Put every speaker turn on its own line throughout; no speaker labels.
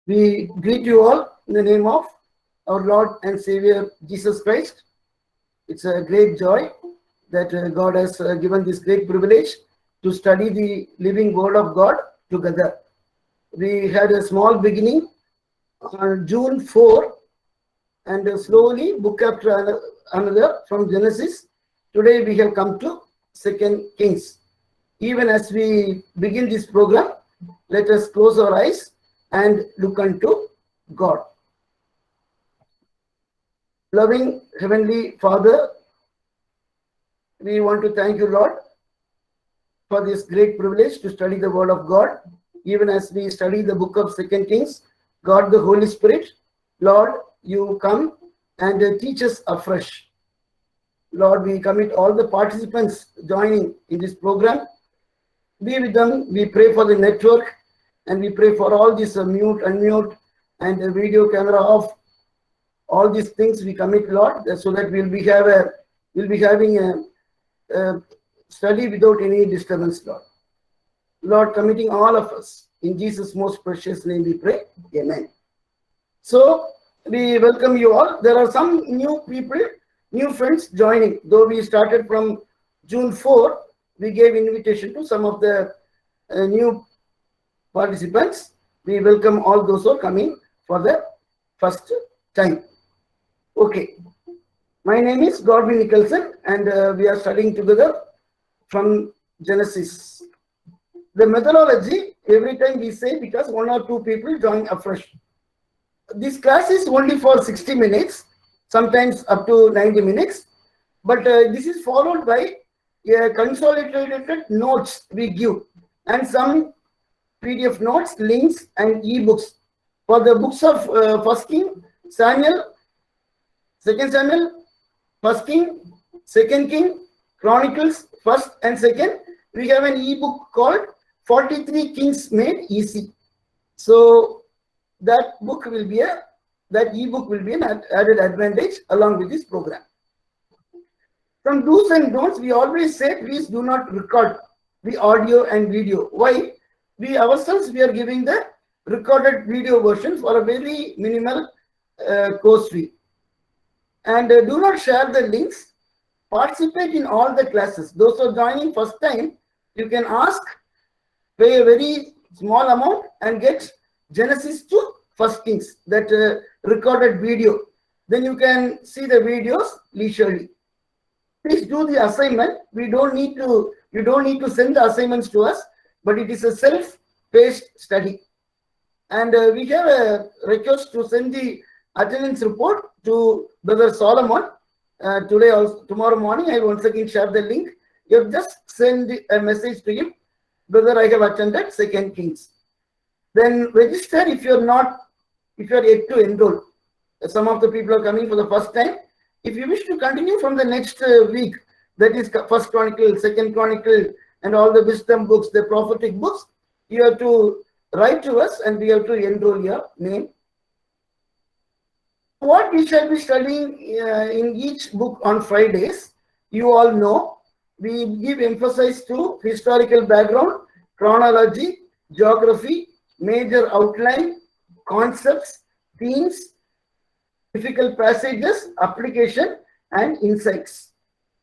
We greet you all in the name of our Lord and Savior Jesus Christ. It's a great joy that God has given this great privilege to study the living Word of God together. We had a small beginning on June 4, and slowly, book after another from Genesis. Today we have come to 2 Kings. Even as we begin this program, let us close our eyes and look unto God. Loving Heavenly Father, we want to thank you, Lord, for this great privilege to study the Word of God. Even as we study the book of 2 Kings, God the Holy Spirit, Lord, you come and teach us afresh. Lord, we commit all the participants joining in this program. Be with them. We pray for the network, and we pray for all this mute, unmute, and video camera off. All these things we commit, Lord, so that we'll be having a study without any disturbance, Lord. Lord, committing all of us in Jesus' most precious name we pray. Amen. So we welcome you all. There are some new people, new friends joining. Though we started from June 4, we gave invitation to some of the new participants. We welcome all those who are coming for the first time. Okay. My name is Godwin Nicholson, and we are studying together from Genesis. The methodology, every time we say, because one or two people join afresh. This class is only for 60 minutes, sometimes up to 90 minutes. But this is followed by consolidated notes we give, and some PDF notes, links, and e-books. For the books of 1 King, Samuel, 2 Samuel, 1 King, 2 King, Chronicles, 1st and 2nd, we have an e-book called 43 Kings Made Easy. So that e-book will be an added advantage along with this program. Some do's and don'ts, we always say, please do not record the audio and video. Why? We ourselves, we are giving the recorded video version for a very minimal course fee. And do not share the links. Participate in all the classes. Those who are joining first time, you can ask, pay a very small amount and get Genesis to 1 Kings, that recorded video. Then you can see the videos leisurely. Please do the assignment. You don't need to send the assignments to us, but it is a self-paced study. And we have a request to send the attendance report to Brother Solomon today or tomorrow morning. I once again share the link. You have just send a message to him, Brother, I have attended 2 Kings. Then register if you are yet to enroll. Some of the people are coming for the first time. If you wish to continue from the next week, that is 1st Chronicle, 2nd Chronicle, and all the wisdom books, the prophetic books, you have to write to us and we have to enroll your name. What we shall be studying in each book on Fridays, you all know, we give emphasis to historical background, chronology, geography, major outline, concepts, themes, difficult passages, application, and insights.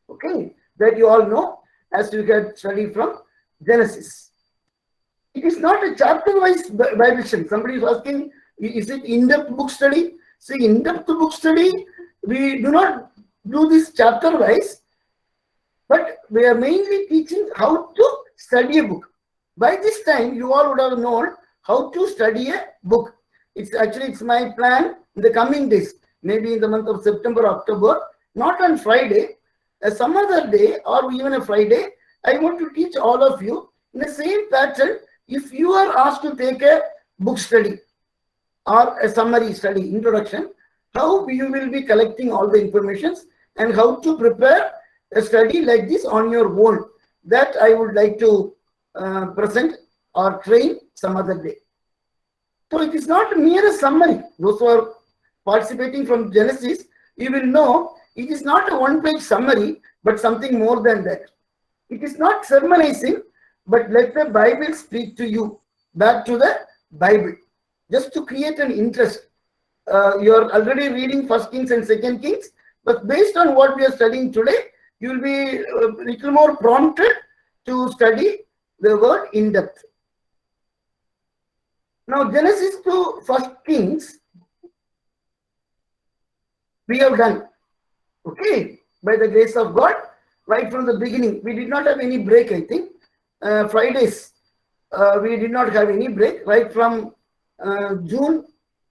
Okay, that you all know as you can study from Genesis. It is not a chapter-wise Bible study. Somebody is asking, is it in-depth book study? See, in-depth book study, we do not do this chapter-wise, but we are mainly teaching how to study a book. By this time, you all would have known how to study a book. It's my plan in the coming days, maybe in the month of September, October, not on Friday, some other day or even a Friday, I want to teach all of you in the same pattern. If you are asked to take a book study or a summary study, introduction, how you will be collecting all the informations and how to prepare a study like this on your own. That I would like to present or train some other day. So it is not mere a summary. Those who are participating from Genesis, you will know it is not a one-page summary, but something more than that. It is not sermonizing, but let the Bible speak to you. Back to the Bible. just to create an interest. You are already reading First Kings and Second Kings, but based on what we are studying today, you will be a little more prompted to study the word in depth. Now, Genesis to First Kings, we have done, okay, by the grace of God, right from the beginning. We did not have any break, I think. Fridays, we did not have any break. Right from June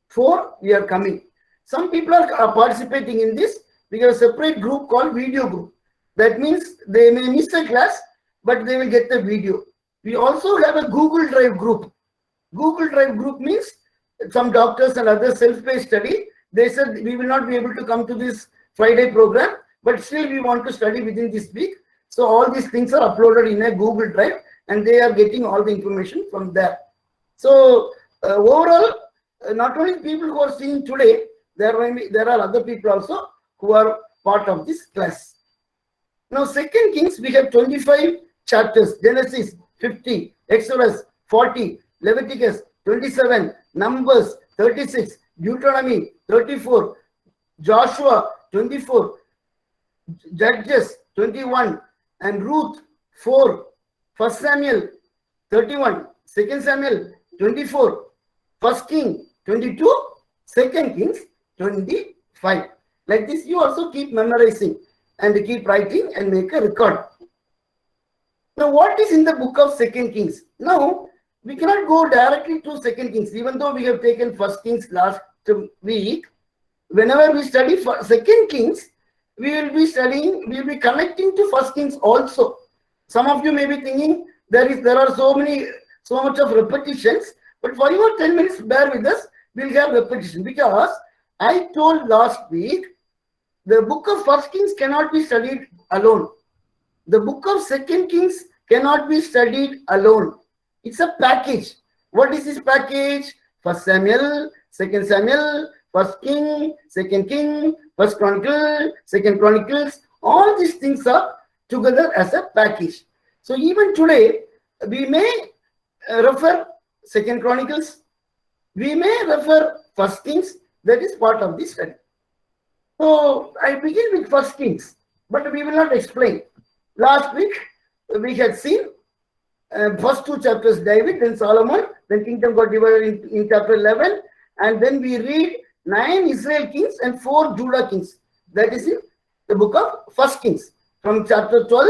4, we are coming. Some people are participating in this. We have a separate group called video group. That means they may miss a class, but they will get the video. We also have a Google Drive group. Google Drive group means some doctors and others self-paced study. They said we will not be able to come to this Friday program, but still we want to study within this week. So all these things are uploaded in a Google Drive and they are getting all the information from there. So overall, not only people who are seeing today, there are other people also who are part of this class. Now, Second Kings, we have 25 chapters. Genesis 50, Exodus 40, Leviticus 27, Numbers 36, Deuteronomy 34, Joshua 24, Judges 21, and Ruth 4, 1 Samuel 31, 2 Samuel 24, 1 King 22, 2 Kings 25. Like this, you also keep memorizing and keep writing and make a record. Now, what is in the book of 2 Kings? Now, we cannot go directly to 2 Kings, even though we have taken 1 Kings last week. Whenever we study 2 Kings, we will be connecting to 1 Kings also. Some of you may be thinking there are so much of repetitions, but for your 10 minutes, bear with us, we'll have repetition, because I told last week, the book of 1 Kings cannot be studied alone. The book of 2 Kings cannot be studied alone. It's a package. What is this package? 1 Samuel, 2 Samuel, 1 King, 2 King, 1 Chronicle, 2 Chronicles. All these things are together as a package. So even today, we may refer 2 Chronicles. We may refer 1 Kings. That is part of the study. So I begin with 1 Kings, but we will not explain. Last week, we had seen first 2 chapters, David, then Solomon, then kingdom got divided in chapter 11, and then we read 9 Israel kings and 4 Judah kings. That is in the book of 1 Kings. From chapter 12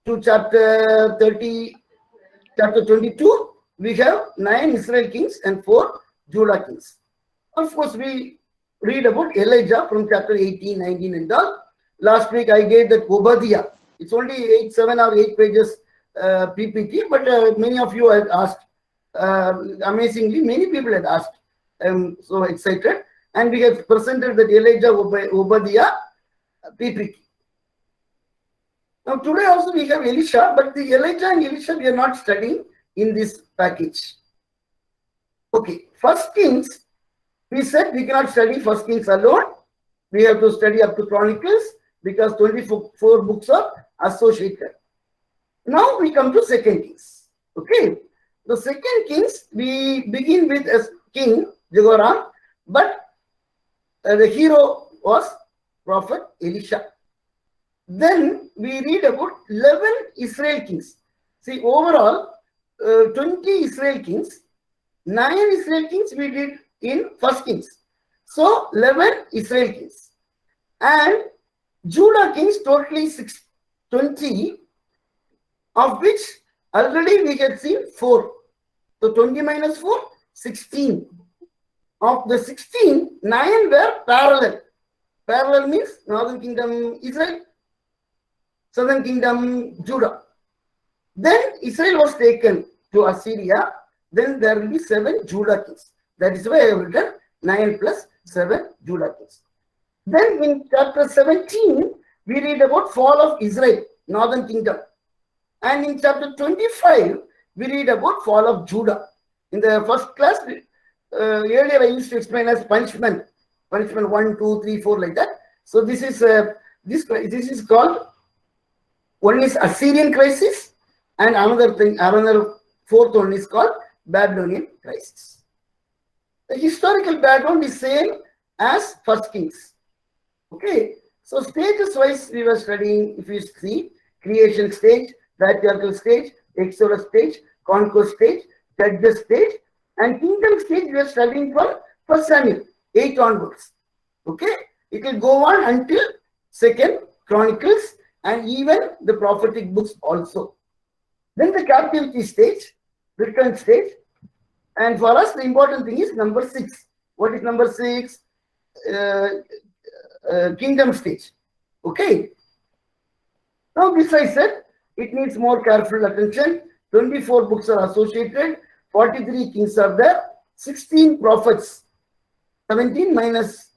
to chapter 22, we have 9 Israel kings and 4 Judah kings. Of course, we read about Elijah from chapter 18, 19 and all. Last week, I gave that Obadiah. It's only 7 or 8 pages PPT, but many of you had asked. Amazingly, many people had asked. I'm so excited. And we have presented that Elijah Obadiah PPT. Now, today also we have Elisha, but the Elijah and Elisha we are not studying in this package. Okay, 1 Kings, we said we cannot study 1 Kings alone. We have to study up to Chronicles because 24 books are associated. Now we come to 2 Kings. Okay, the 2 Kings, we begin with a king, Jehoram, but the hero was prophet Elisha. Then we read about 11 Israel kings. See, overall, 20 Israel kings, 9 Israel kings we did in 1 Kings. So, 11 Israel kings. And Judah kings, totally 20, of which already we had seen 4. So, 20 minus 4, 16. Of the 16, 9 were parallel. Parallel means Northern Kingdom Israel, Southern Kingdom Judah. Then Israel was taken to Assyria. Then there will be 7 Judah kings. That is why I have written 9 plus 7 Judah kings. Then in chapter 17, we read about fall of Israel, Northern Kingdom. And in chapter 25, we read about fall of Judah. In the first class, earlier I used to explain as punishment. Punishment 1, 2, 3, 4 like that. So this is called, one is Assyrian crisis, and another 4th one is called Babylonian crisis. The historical background is same as First Kings. Okay, so stages wise we were studying. If you see, creation stage, patriarchal stage, Exodus stage, conquest stage, judges stage, and kingdom stage we are studying from First Samuel 8 onwards. Okay, it will go on until Second Chronicles and even the prophetic books also. Then the captivity stage, return stage, and for us the important thing is number 6. What is number 6? Kingdom stage. Okay. Now this I said, it needs more careful attention. 24 books are associated, 43 kings are there, 16 prophets, 17 minus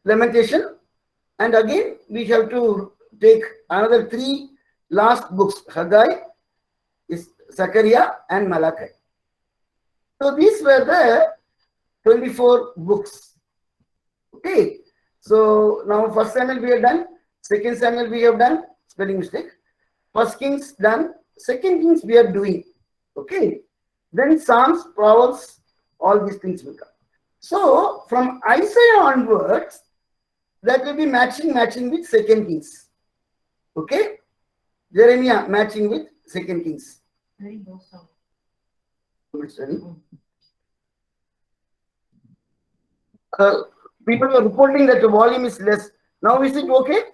Lamentation, and again we have to take another 3 last books, Haggai, Zechariah and Malachi. So these were the 24 books. Okay, so now First Samuel we have done, Second Samuel we have done, spelling mistake. First Kings done, Second Kings we are doing. Okay, then Psalms, Proverbs, all these things will come. So from Isaiah onwards, that will be matching with Second Kings. Okay, Jeremiah matching with Second Kings. People are reporting that the volume is less. Now is it okay?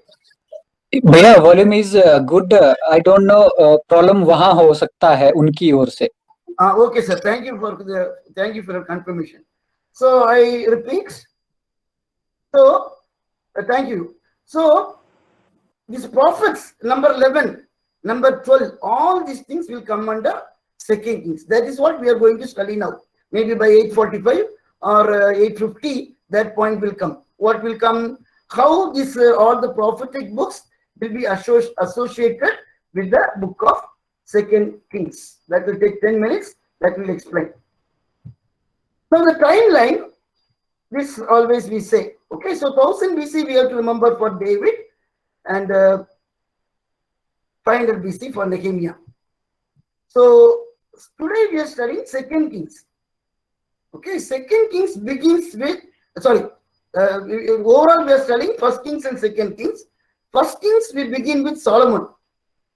भैया volume is good. I don't know problem वहां हो सकता है उनकी ओर से.
Okay, sir. Thank you for your confirmation. So I repeat. So thank you. So these prophets, number 11, number 12, all these things will come under Second Kings. That is what we are going to study now. Maybe by 8:45 or 8:50, that point will come. What will come? How this all the prophetic books will be associated with the book of Second Kings. That will take 10 minutes. That will explain. Now the timeline, this always we say. Okay, so 1000 BC we have to remember for David, and 500 BC for Nehemiah. So today we are studying Second Kings. Okay, Second Kings begins with, overall we are studying First Kings and Second Kings. First Kings we begin with Solomon.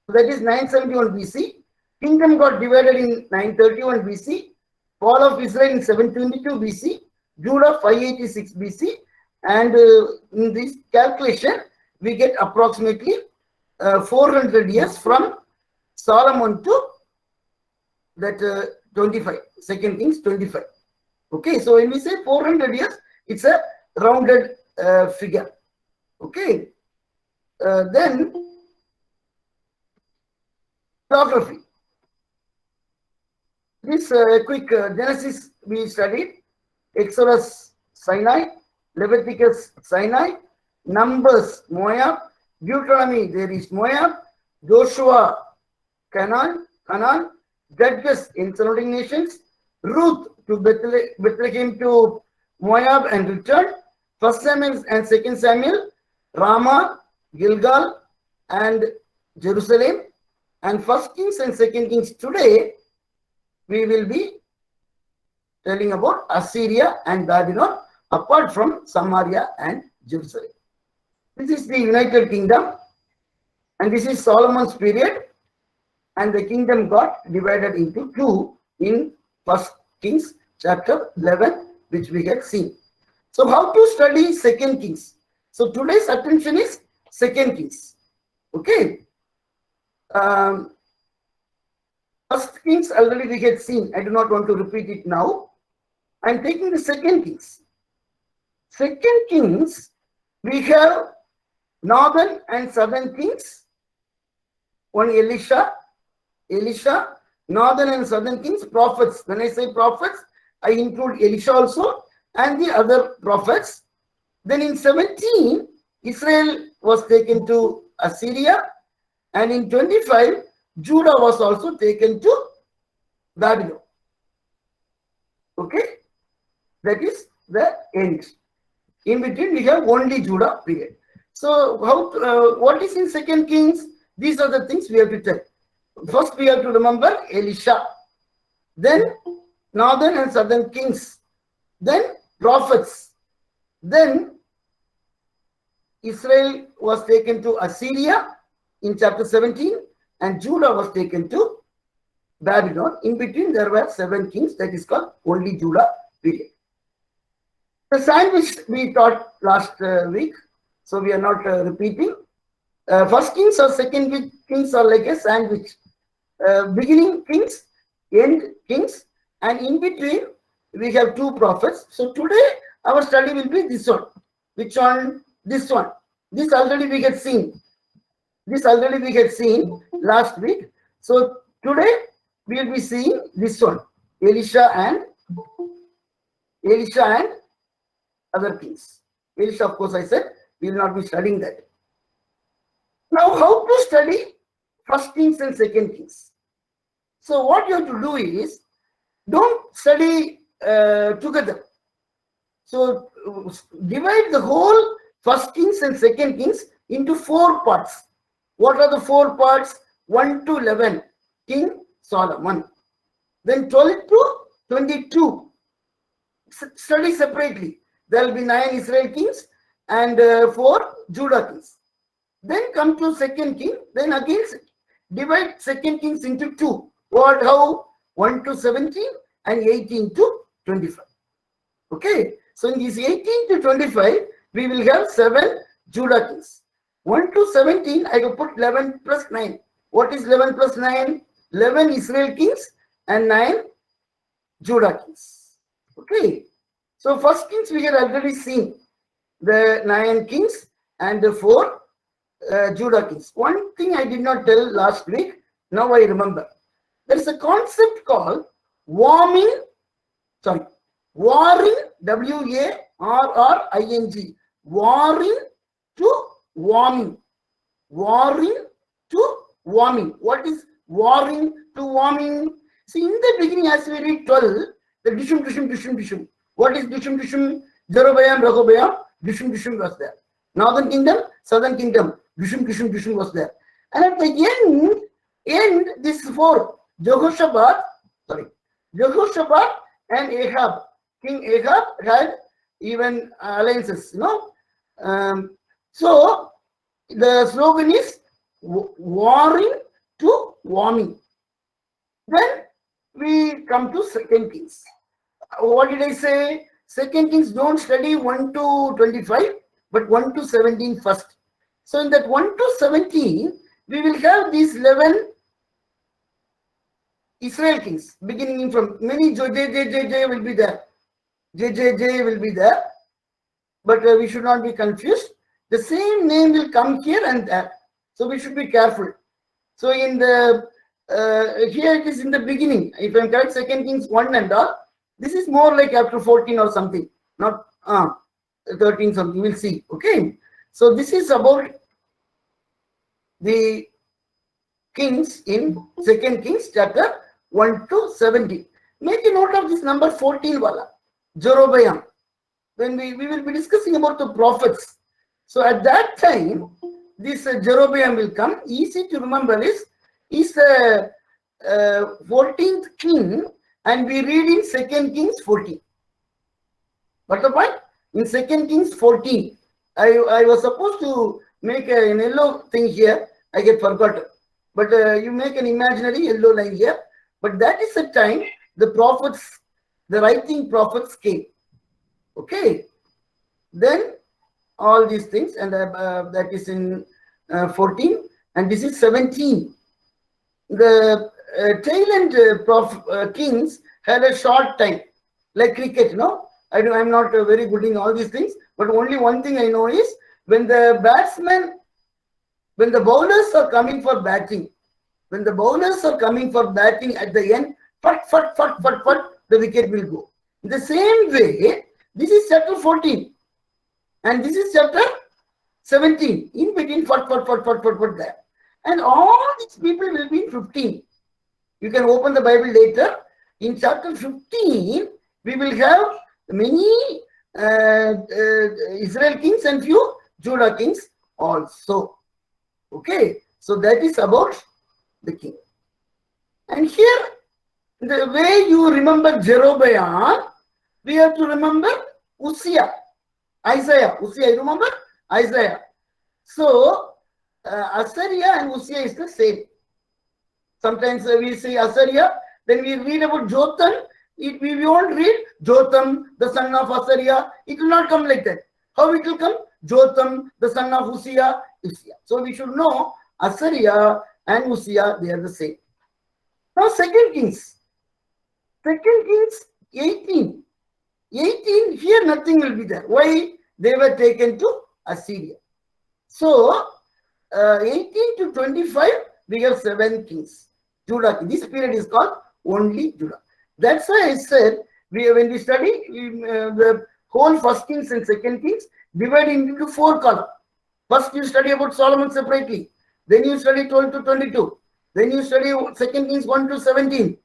That is 971 BC. Kingdom got divided in 931 BC. Fall of Israel in 722 BC. Judah 586 BC. And in this calculation, we get approximately 400 years from Solomon to that 25. Second Kings 25. Okay, so when we say 400 years, it's a rounded figure. Okay. Then geography. This quick Genesis we studied, Exodus Sinai, Leviticus Sinai, Numbers Moab, Deuteronomy there is Moab, Joshua Canaan, Judges in surrounding nations, Ruth to Bethlehem to Moab and return, First Samuel and Second Samuel, Ramah, Gilgal and Jerusalem, and First Kings and Second Kings. Today we will be telling about Assyria and Babylon apart from Samaria and Jerusalem. This is the United Kingdom and this is Solomon's period, and the kingdom got divided into 2 in First Kings chapter 11, which we had seen. So how to study Second Kings? So today's attention is Second Kings. Okay. First Kings already we had seen. I do not want to repeat it now. I am taking the Second Kings. Second Kings, we have northern and southern kings. One Elisha, northern and southern kings, prophets. When I say prophets, I include Elisha also and the other prophets. Then in 17, Israel was taken to Assyria, and in 25, Judah was also taken to Babylon. Okay, that is the end. In between, we have only Judah period. So, how? What is in Second Kings? These are the things we have to tell. First, we have to remember Elisha. Then, northern and southern kings. then prophets. Then Israel was taken to Assyria in chapter 17, and Judah was taken to Babylon. In between, there were 7 kings. That is called only Judah period. The sandwich we taught last week, so we are not repeating. First kings or second kings are like a sandwich. Beginning kings, end kings, and in between we have 2 prophets. So today our study will be this one. Which one? This one. This already we had seen. This already we had seen last week. So today we will be seeing this one. Elisha and other kings. Elisha, of course, I said we will not be studying that. Now, how to study first kings and second kings? So what you have to do is, don't study together. So divide the whole first kings and second kings into 4 parts. What are the 4 parts? 1 to 11, King Solomon. Then 12 to 22, study separately. There will be 9 Israel kings and 4 Judah kings. Then come to second king. Then again divide second kings into 2. What? How? 1 to 17 and 18 to 25. Okay. So in these 18 to 25, we will have 7 Judah kings. 1 to 17, I will put 11 plus 9. What is 11 plus 9? 11 Israel kings and 9 Judah kings. Okay. So first kings we had already seen. The 9 kings and the 4 Judah kings. One thing I did not tell last week, now I remember. There is a concept called warring, W-A-R-R-I-N-G, warring to warming. Warring to warming. What is warring to warming? See, in the beginning, as we read 12, the Dishum. What is Dishum? Jeroboam, Rehoboam, Dishum was there. Northern kingdom, southern kingdom, Dishum was there. And at the end, this 4, Jehoshaphat and Ahab. King Ahab had even alliances, so the slogan is warring to warming. Then we come to second kings. What did I say? Second kings don't study 1 to 25, but 1 to 17 first. So in that 1 to 17, we will have these 11 Israel kings, beginning from many JJJ will be there. JJJ will be there, but we should not be confused. The same name will come here and there, so we should be careful. So in the here it is in the beginning. If I'm correct, second Kings 1 and all. This is more like after 14 or something, not 13 something. We'll see. Okay. So this is about the kings in second Kings chapter 1 to 17. Make a note of this number 14 wala, Jeroboam. When we will be discussing about the prophets. So at that time, this Jeroboam will come. Easy to remember is the 14th king, and we read in 2 Kings 14. What the point? In 2 Kings 14, I was supposed to make an yellow thing here. I get forgotten. But you make an imaginary yellow line here. But that is the time the prophets, the writing prophets came. Okay. Then all these things, and that is in 14, and this is 17. The tail end kings had a short time, like cricket, no? I'm not very good in all these things, but only one thing I know is when the bowlers are coming for batting, at the end, the wicket will go. In the same way, this is chapter 14, and this is chapter 17. In between, there. And all these people will be in 15. You can open the Bible later. In chapter 15, we will have many Israel kings and few Judah kings also. Okay, so that is about the king. And here, the way you remember Jeroboam, we have to remember Uzziah, Isaiah. Uzziah, you remember? Isaiah. So, Azariah and Uzziah is the same. Sometimes we say Azariah, then we read about Jotham. We won't read Jotham, the son of Azariah. It will not come like that. How it will come? Jotham, the son of Uzziah. So we should know Azariah and Uzziah, they are the same. Now, Second Kings 18. 18, here nothing will be there. Why? They were taken to Assyria. So, 18 to 25, we have 7 kings. Judah. This period is called only Judah. That's why I said, when we study the whole First Kings and Second Kings, divide into 4 columns. First, you study about Solomon separately. Then you study 12 to 22. Then you study Second Kings 1 to 17.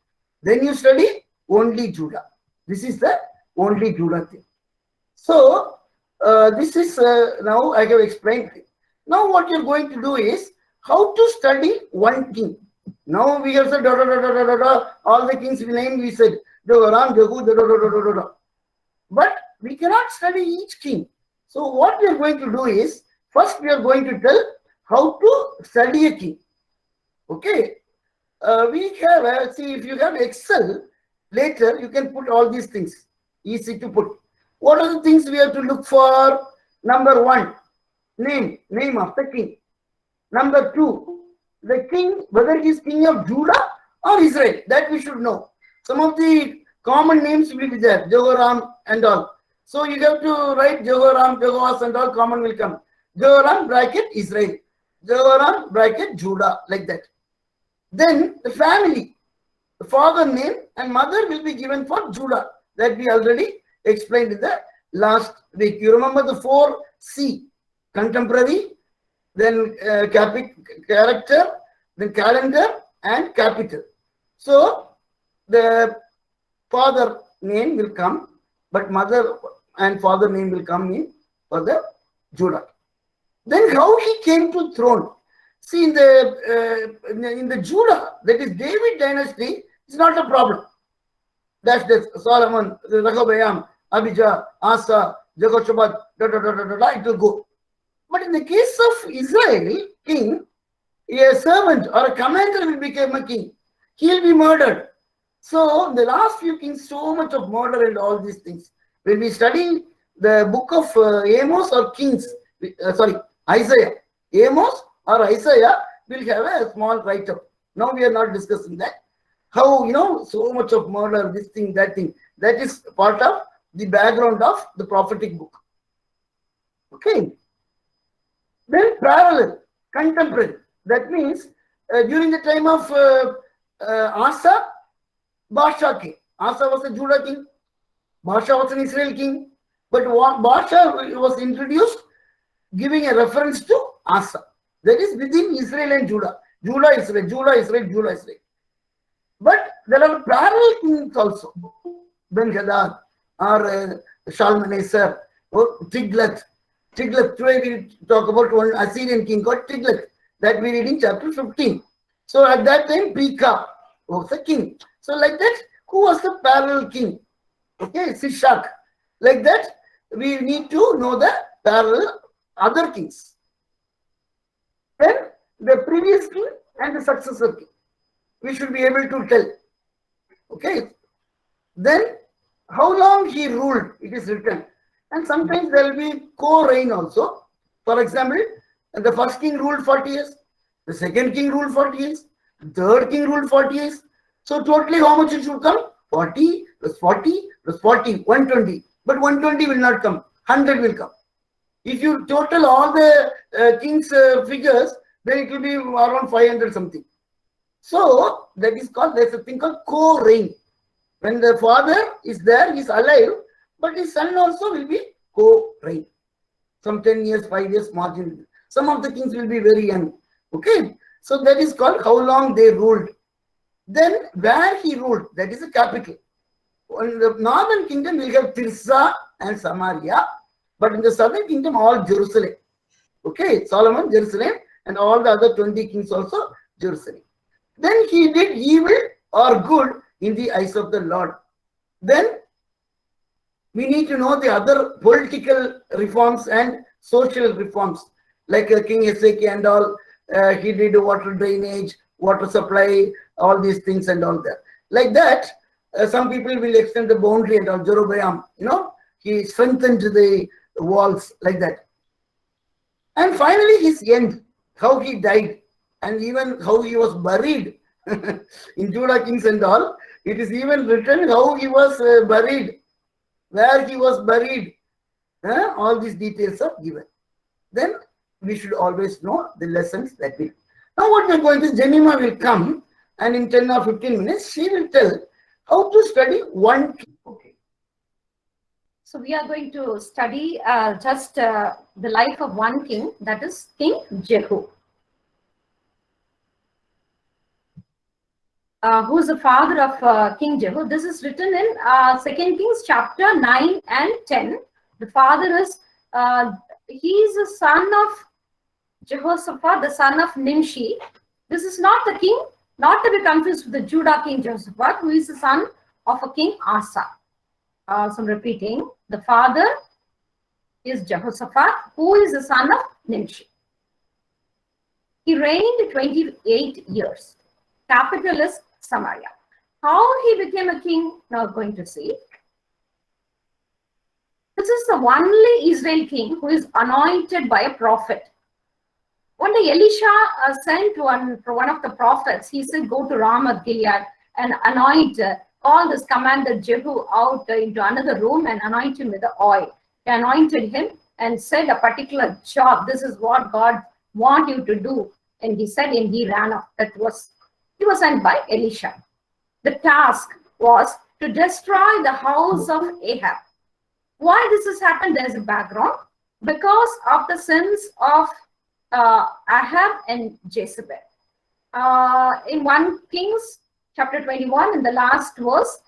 Then you study only Judah. This is the only Judah thing. So, this is now I have explained. Now, what you're going to do is how to study one king. Now we have said all the kings we named, we said Jehoram, Jehu, but we cannot study each king. So what we are going to do is first we are going to tell how to study a king. Okay, we have see if you have Excel later you can put all these things, easy to put. What are the things we have to look for? Number 1, name of the king. Number 2, the king, whether he is king of Judah or Israel, that we should know. Some of the common names will be there, Jehoram and all. So you have to write Jehoram, Jehoash and all common will come. Jehoram bracket Israel, Jehoram bracket Judah, like that. Then the family, the father name and mother will be given for Judah. That we already explained in the last week. You remember the 4 C, contemporary, then character, then calendar and capital. So the father name will come, but mother and father name will come in for the Judah. Then how he came to throne. See, in the Judah, that is David dynasty, it's not a problem. That's Solomon, Rehoboam, Abijah, Asa, Jehoshaphat, it will go. But in the case of Israel, king, a servant or a commander will become a king. He will be murdered. So, the last few kings, so much of murder and all these things. When we study the book of Amos or Kings, Isaiah, Amos or Isaiah will have a small write-up. Now we are not discussing that. How, so much of murder, this thing, that thing. That is part of the background of the prophetic book. Okay. Then parallel, contemporary. That means during the time of Asa, Baasha king. Asa was a Judah king. Baasha was an Israel king. But Baasha was introduced giving a reference to Asa. That is within Israel and Judah. Judah, Israel, Judah, Israel, Judah, Israel. But there are parallel kings also. Ben-Hadad or Shalmaneser or Tiglath. Tiglath, today we talk about one Assyrian king called Tiglath. That we read in chapter 15. So at that time, Pekah was the king. So like that, who was the parallel king? Okay, Shishak. Like that, we need to know the parallel other kings. Then the previous king and the successor king. We should be able to tell. Okay. Then how long he ruled, it is written. And sometimes there will be co-reign also. For example, the first king ruled 40 years. The second king ruled 40 years. The third king ruled 40 years. So totally how much it should come? 40 plus 40 plus 40, 120. But 120 will not come. 100 will come. If you total all the king's figures, then it will be around 500 something. So that is called, there's a thing called co-reign. When the father is there, he is alive, but his son also will be co-reign. Some 10 years, 5 years margin. Some of the kings will be very young. Okay. So that is called how long they ruled. Then where he ruled, that is a capital. In the northern kingdom, we have Tirsa and Samaria. But in the southern kingdom, all Jerusalem. Okay. Solomon, Jerusalem, and all the other 20 kings also Jerusalem. Then he did evil or good in the eyes of the Lord. Then We need to know the other political reforms and social reforms, like King Hezekiah and all. He did water drainage, water supply, all these things and all that. Like that, some people will extend the boundary and all. Jeroboam, he strengthened the walls like that. And finally, his end, how he died, and even how he was buried in Judah Kings and all. It is even written how he was buried, where he was buried. All these details are given. Then we should always know the lessons that we. Now what we are going to, Jemima will come, and in 10 or 15 minutes, she will tell how to study one king. Okay.
So we are going to study just the life of one king, that is King Jehu. Who is the father of King Jehu? This is written in 2 Kings chapter 9 and 10. The father is, he is the son of Jehoshaphat, the son of Nimshi. This is not the king, not to be confused with the Judah king Jehoshaphat, who is the son of a king Asa. So I'm repeating, the father is Jehoshaphat, who is the son of Nimshi. He reigned 28 years. Capital is Samaria. How he became a king, now going to see. This is the only Israel king who is anointed by a prophet. One day Elisha sent one of the prophets. He said, go to Ramoth Gilead and anoint all this commanded Jehu out into another room and anoint him with the oil. He anointed him and said a particular job. This is what God wants you to do. And he said, and he ran off. He was sent by Elisha. The task was to destroy the house of Ahab. Why this has happened? There's a background. Because of the sins of Ahab and Jezebel. In 1 Kings chapter 21, in the last verse,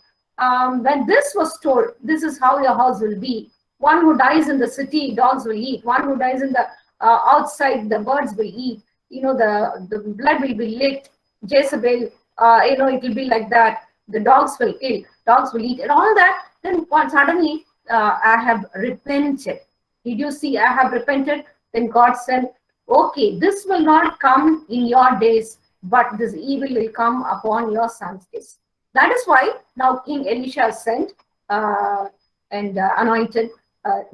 when this was told, this is how your house will be. One who dies in the city, dogs will eat. One who dies in the outside, the birds will eat. The blood will be licked. Jezebel, it will be like that. The dogs will kill, dogs will eat, and all that. Then suddenly, Ahab repented. Did you see Ahab repented? Then God said, okay, this will not come in your days, but this evil will come upon your son's days. That is why now King Elisha sent and anointed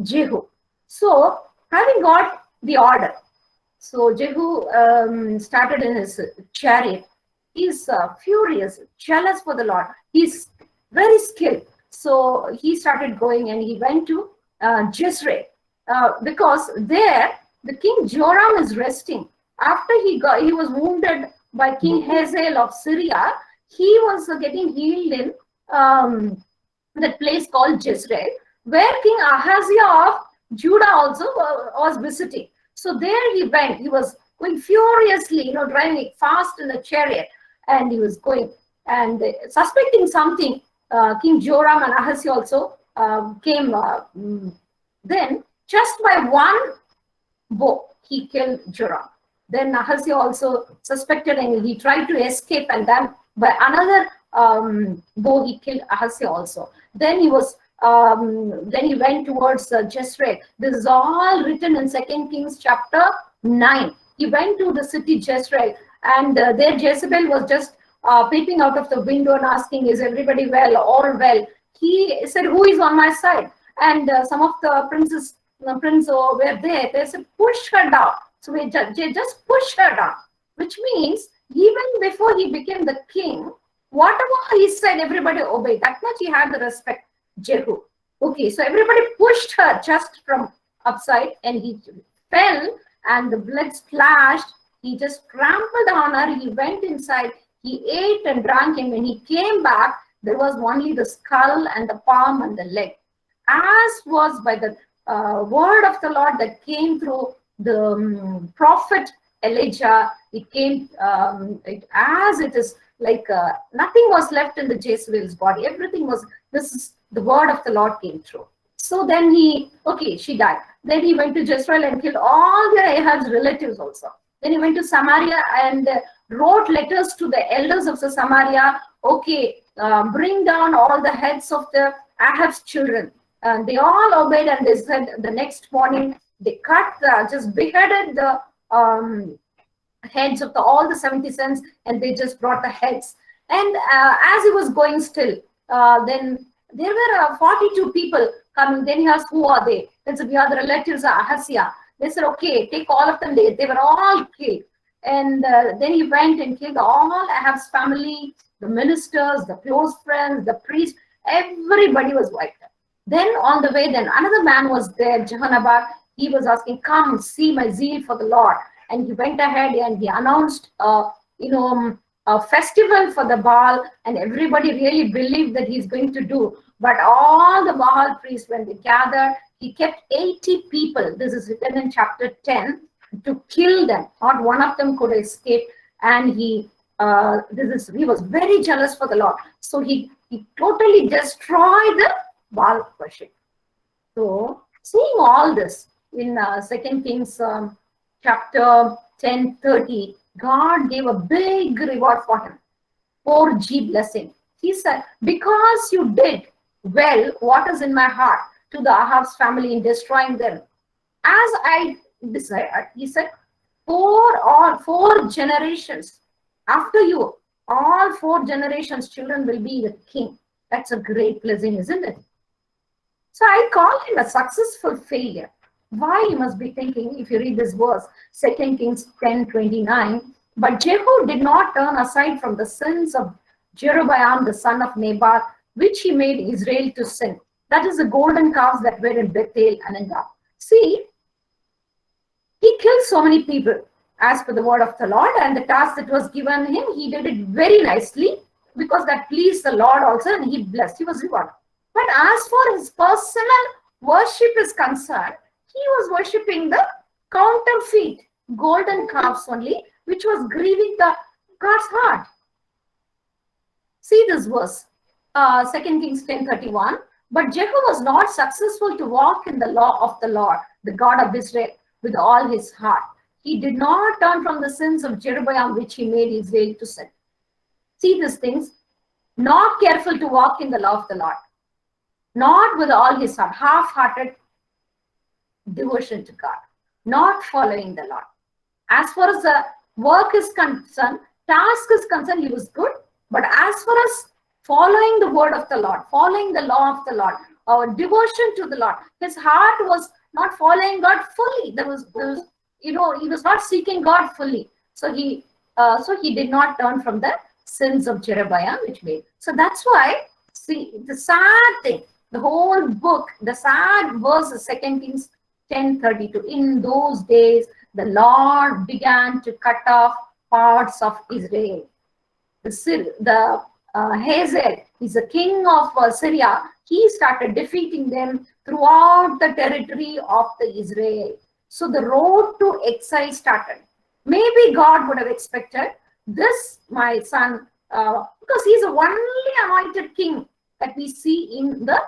Jehu. So, having got the order, so Jehu started in his chariot. He's furious, jealous for the Lord. He's very skilled. So he started going and he went to Jezreel because there the king Joram is resting. After he was wounded by King Hazael of Syria, he was getting healed in that place called Jezreel, where King Ahaziah of Judah also was visiting. So there he went. He was going furiously, driving fast in a chariot, and he was going and suspecting something. King Joram and Ahaziah also came. Then, just by one bow, he killed Joram. Then Ahaziah also suspected and he tried to escape, and then by another bow he killed Ahaziah also. Then he was. Then he went towards Jezreel. This is all written in 2 Kings chapter 9. He went to the city Jezreel, and there Jezebel was just peeping out of the window and asking, is everybody well, all well? He said, who is on my side? And some of the princes were there. They said, push her down. So they just pushed her down, which means even before he became the king, whatever he said, everybody obeyed. That much he had the respect, Jehu. Okay, so everybody pushed her just from upside, and he fell, and the blood splashed. He just trampled on her. He went inside. He ate and drank, and when he came back, there was only the skull and the palm and the leg. As was by the word of the Lord that came through the prophet Elijah, it came as it is, like nothing was left in the Jezebel's body. Everything was, this is the word of the Lord came through. So then she died. Then he went to Jezreel and killed all their Ahab's relatives also. Then he went to Samaria and wrote letters to the elders of the Samaria. Okay, bring down all the heads of the Ahab's children. And they all obeyed, and they said the next morning they just beheaded the heads of all the 70 sons, and they just brought the heads. And as he was going still, then there were 42 people coming. Then he asked, who are they? Then said, we are the relatives of Ahaziah. They said, okay, take all of them. They were all killed. And then he went and killed all Ahab's family, the ministers, the close friends, the priests. Everybody was wiped out. Then on the way, then another man was there, Jehonabad. He was asking, come see my zeal for the Lord. And he went ahead and he announced, a festival for the Baal, and everybody really believed that he's going to do. But all the Baal priests, when they gathered, he kept 80 people. This is written in chapter 10, to kill them. Not one of them could escape. And he was very jealous for the Lord. So he totally destroyed the Baal worship. So seeing all this in 2 Kings chapter 10:30, God gave a big reward for him. 4G blessing. He said, because you did well what is in my heart to the Ahab's family in destroying them, as I desired, he said, four generations after you, all 4 generations, children will be the king. That's a great blessing, isn't it? So I call him a successful failure. Why, you must be thinking, if you read this verse, 2 Kings 10:29, but Jehu did not turn aside from the sins of Jeroboam, the son of Nebat, which he made Israel to sin. That is the golden calves that were in Bethel and in Dan. See, he killed so many people as per the word of the Lord, and the task that was given him, he did it very nicely, because that pleased the Lord also, and he blessed, he was rewarded. But as for his personal worship is concerned, he was worshipping the counterfeit golden calves only, which was grieving the God's heart. See this verse, 2 Kings 10:31. But Jehu was not successful to walk in the law of the Lord, the God of Israel, with all his heart. He did not turn from the sins of Jeroboam, which he made Israel to sin. See these things, not careful to walk in the law of the Lord, not with all his heart, half-hearted devotion to God, not following the Lord. As far as the work is concerned, task is concerned, he was good. But as far as following the word of the Lord, following the law of the Lord, our devotion to the Lord, his heart was not following God fully. There was he was not seeking God fully. So he did not turn from the sins of Jeroboam, which made. So that's why, see, the sad thing, the whole book, the sad verse is 2 Kings 10:32. In those days, the Lord began to cut off parts of Israel. Hazael is the king of Syria. He started defeating them throughout the territory of the Israel. So the road to exile started. Maybe God would have expected this, my son, because he's the only anointed king that we see in the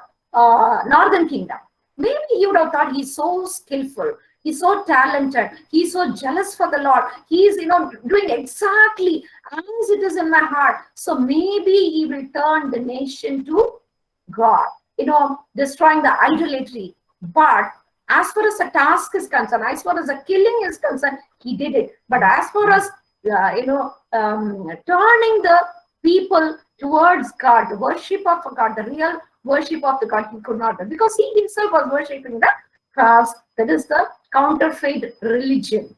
northern kingdom. Maybe he would have thought he's so skillful, he's so talented, he's so jealous for the Lord, he's doing exactly as it is in my heart. So maybe he will turn the nation to God, destroying the idolatry. But as far as the task is concerned, as far as the killing is concerned, he did it. But as far as turning the people towards God, the worship of God, the real worship of the God, he could not do, because he himself was worshipping the calves. That is the counterfeit religion.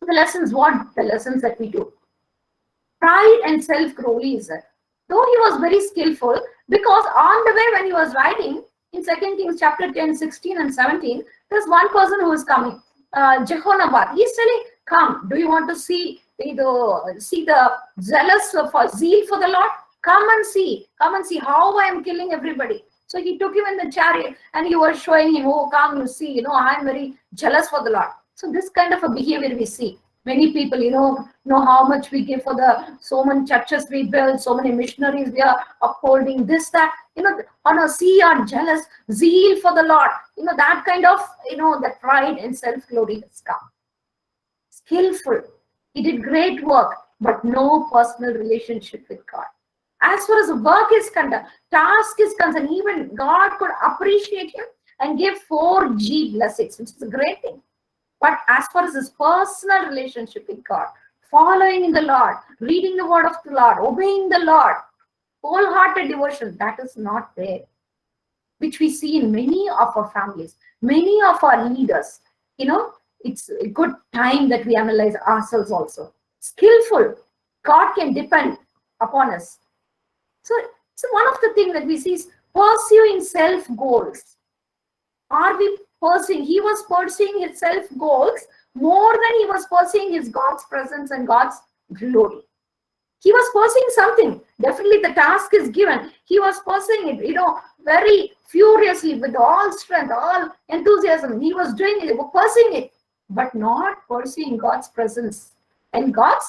The lessons that we do. Pride and self-glory is it. Though he was very skillful, because on the way when he was riding in 2 Kings chapter 10, 16 and 17, there's one person who is coming, Jehonabad. He's telling, come, do you want to see the zealous for zeal for the Lord? Come and see how I am killing everybody. So he took him in the chariot and he was showing him, oh, come, you see, I'm very jealous for the Lord. So this kind of a behavior we see. Many people, know how much we give for so many churches we build, so many missionaries we are upholding, this, that, see our jealous zeal for the Lord, that kind of, that pride and self-glory has come. Skillful. He did great work, but no personal relationship with God. As far as work is concerned, task is concerned, even God could appreciate him and give 4G blessings, which is a great thing. But as far as his personal relationship with God, following in the Lord, reading the word of the Lord, obeying the Lord, wholehearted devotion, that is not there, which we see in many of our families, many of our leaders. You know, it's a good time that we analyze ourselves also. Skillful, God can depend upon us. So one of the things that we see is pursuing self goals. Are we pursuing? He was pursuing his self goals more than he was pursuing his God's presence and God's glory. He was pursuing something. Definitely the task is given. He was pursuing it, very furiously with all strength, all enthusiasm. He was doing it, pursuing it, but not pursuing God's presence and God's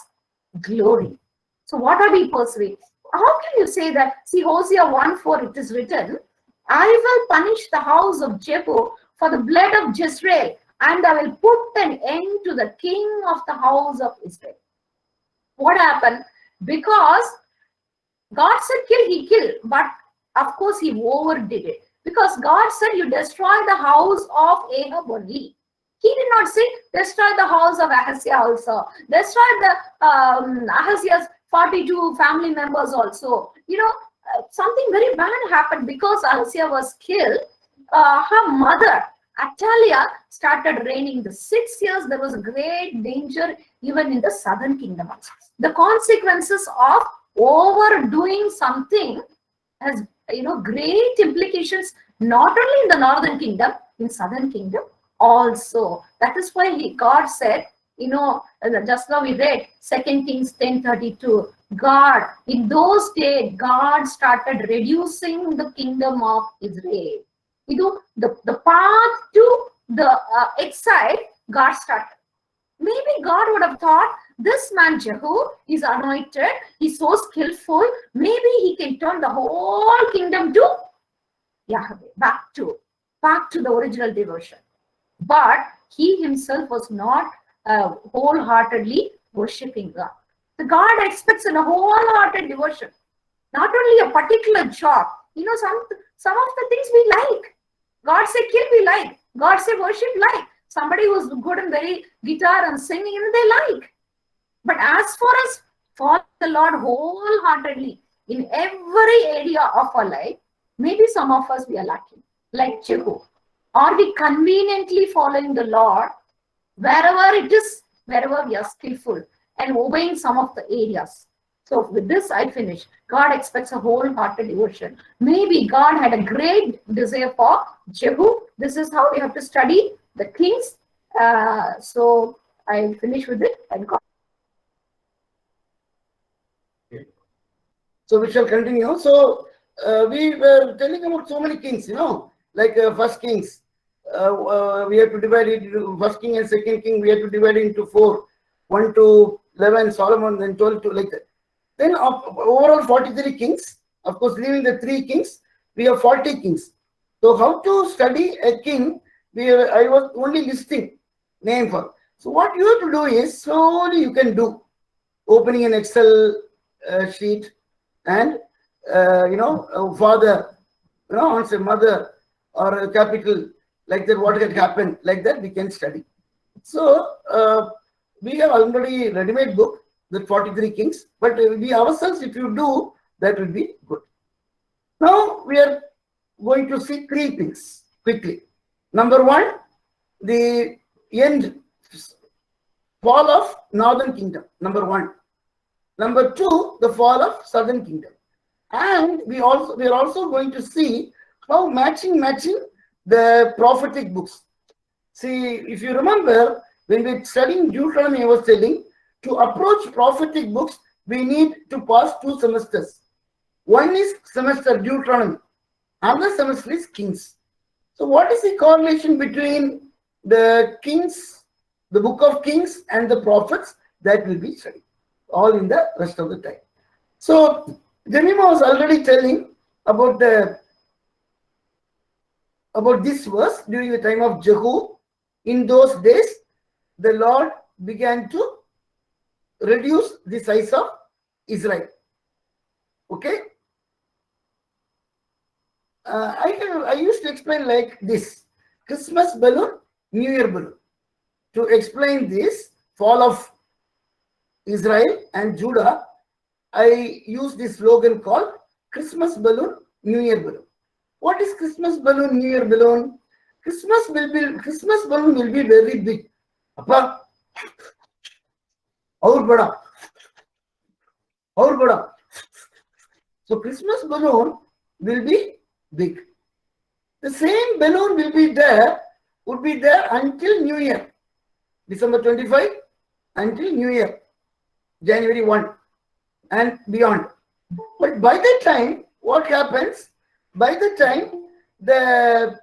glory. So what are we pursuing? How can you say that? See, Hosea 1:4, it is written, I will punish the house of Jehu for the blood of Jezreel, and I will put an end to the king of the house of Israel. What happened? Because God said kill, he killed, but of course he overdid it. Because God said you destroy the house of Ahab only. He did not say destroy the house of Ahaziah also. Destroy the Ahaziah's 42 family members also. Something very bad happened because Ahaziah was killed. Her mother, Athaliah, started reigning. The 6 years, there was a great danger even in the southern kingdom. The consequences of overdoing something has, great implications, not only in the northern kingdom, in southern kingdom also. That is why God said, just now we read 2 Kings 10:32. God, in those days, God started reducing the kingdom of Israel. The path to the exile, God started. Maybe God would have thought, this man Jehu is anointed, he's so skillful, maybe he can turn the whole kingdom to Yahweh, back to the original devotion. But he himself was not wholeheartedly worshipping God. The God expects a wholehearted devotion, not only a particular job. Some of the things we like. God said kill, we like. God said worship, like. Somebody who's good in very guitar and singing, they like. But as far as follow the Lord wholeheartedly in every area of our life, maybe some of us we are lacking, like Jehu. Are we conveniently following the Lord wherever it is, wherever we are skillful and obeying some of the areas? So with this, I finish. God expects a wholehearted devotion. Maybe God had a great desire for Jehu. This is how we have to study the kings. So I'll finish with it. And God.
So we shall continue. So we were telling about so many kings, like first kings. We have to divide it into first king and second king. We have to divide it into 4, 1 to 11, Solomon, then 12 to like that. Then overall 43 kings. Of course, leaving the 3 kings, we have 40 kings. So how to study a king? I was only listing name for. So what you have to do is slowly you can do opening an Excel sheet and father, answer mother or a capital like that. What had happened like that we can study. So we have already ready-made book, the 43 kings, but we ourselves, if you do, that will be good. Now we are going to see 3 things quickly. Number 1, the end, fall of northern kingdom. Number 1. Number 2, the fall of southern kingdom. And we are also going to see how matching the prophetic books. See, if you remember, when we studying Deuteronomy, I was telling, to approach prophetic books, we need to pass 2 semesters. One is semester Deuteronomy, another semester is Kings. So what is the correlation between the Kings, the book of Kings and the prophets? That will be studied all in the rest of the time. So Jemima was already telling about this verse during the time of Jehu. In those days, the Lord began to reduce the size of Israel. Okay. I used to explain like this: Christmas balloon, New Year balloon. To explain this fall of Israel and Judah, I use this slogan called Christmas balloon, New Year balloon. What is Christmas balloon, New Year balloon? Christmas balloon will be very big. Appa, aur bada. So Christmas balloon will be big. The same balloon would be there until New Year, December 25 until New Year, January 1 and beyond. But by the time, what happens? By the time the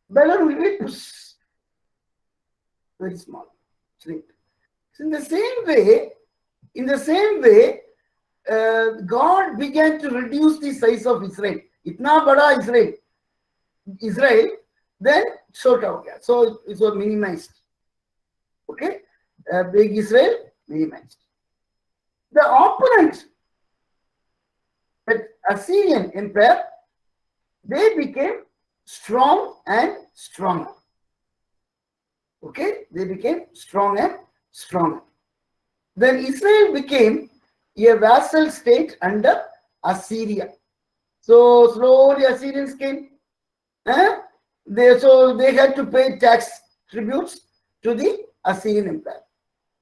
balloon will be very small, shrink. So in the same way, God began to reduce the size of Israel. Itna bada Israel, then short out. So it was minimized. Okay, big Israel minimized. The opponent, the Assyrian Empire, they became strong and stronger. Okay, they became strong and stronger. Then Israel became a vassal state under Assyria. So slowly Assyrians came. They had to pay tax tributes to the Assyrian Empire.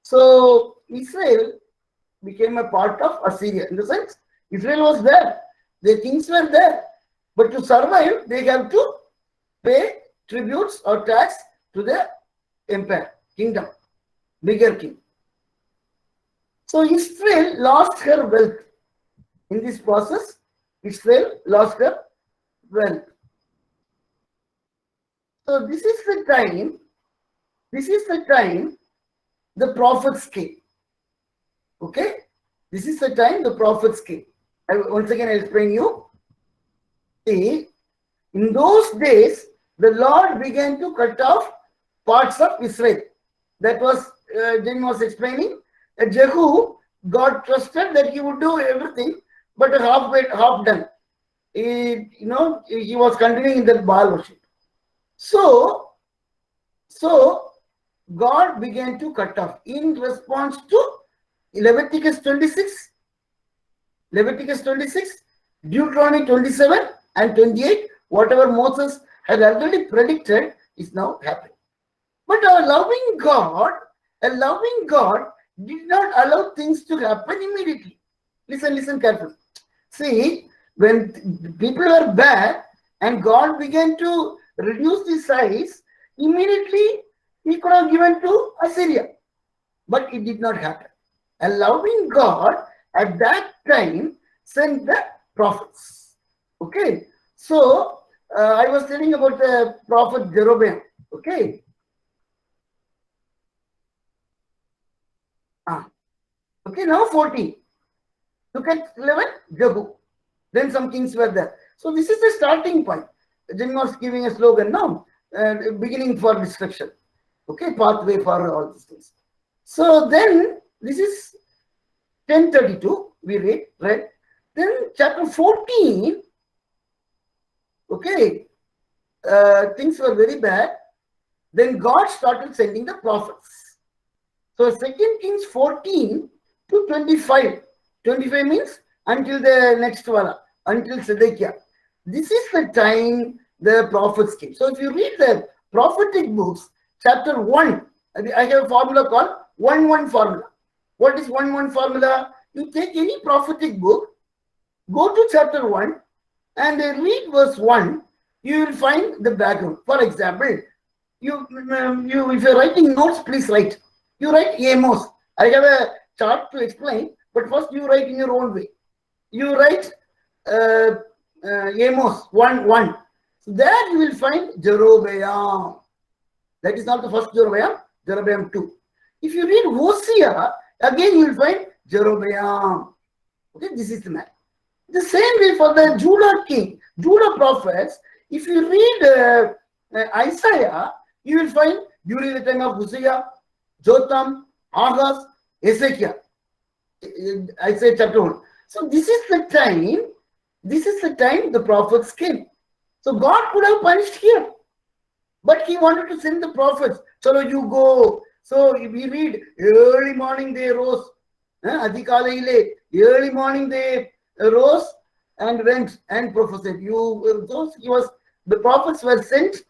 So Israel became a part of Assyria. In the sense, Israel was there. The kings were there. But to survive, they have to pay tributes or tax to the empire, kingdom, bigger king. So Israel lost her wealth. In this process, Israel lost her wealth. So this is the time the prophets came. Okay? This is the time the prophets came. Once again, I'll explain you. See, in those days, the Lord began to cut off parts of Israel. That was, Jim was explaining, that Jehu, God trusted that he would do everything, but half done. He was continuing in that Baal worship. So God began to cut off in response to Leviticus 26, Deuteronomy 27 and 28, whatever Moses had already predicted is now happening. But a loving God did not allow things to happen immediately. Listen carefully. See, when people were bad and God began to reduce the size, immediately he could have given to Assyria. But it did not happen. A loving God at that time sent the prophets. Okay. So, I was telling about the prophet Jeroboam. Okay. Okay, now 14. Look at 11, Jehu. Then some kings were there. So this is the starting point. Jim was giving a slogan now, beginning for destruction. Okay, pathway for all these things. So then this is 10:32. We read. Then chapter 14. Okay, things were very bad. Then God started sending the prophets. So 2 Kings 14 to 25. 25 means until the next one, until Zedekiah. This is the time the prophets came. So if you read the prophetic books, chapter 1, I have a formula called 1-1 formula. What is 1-1 formula? You take any prophetic book, go to chapter 1 and read verse 1, you will find the background. For example, if you're writing notes, please write. You write Amos. I have a chart to explain, but first you write in your own way. You write Amos 1:1. So there you will find Jeroboam. That is not the first Jeroboam, Jeroboam 2. If you read Hosea, again you will find Jeroboam. Okay, this is the man. The same way for the Judah prophets, if you read Isaiah, you will find during the time of Hosea, Jotham, Ahaz, Ezekiel. Isaiah chapter 1. So this is the time the prophets came. So God could have punished here, but he wanted to send the prophets. So you go. So we read, early morning they rose. Early morning they rose and went and prophesied. The prophets were sent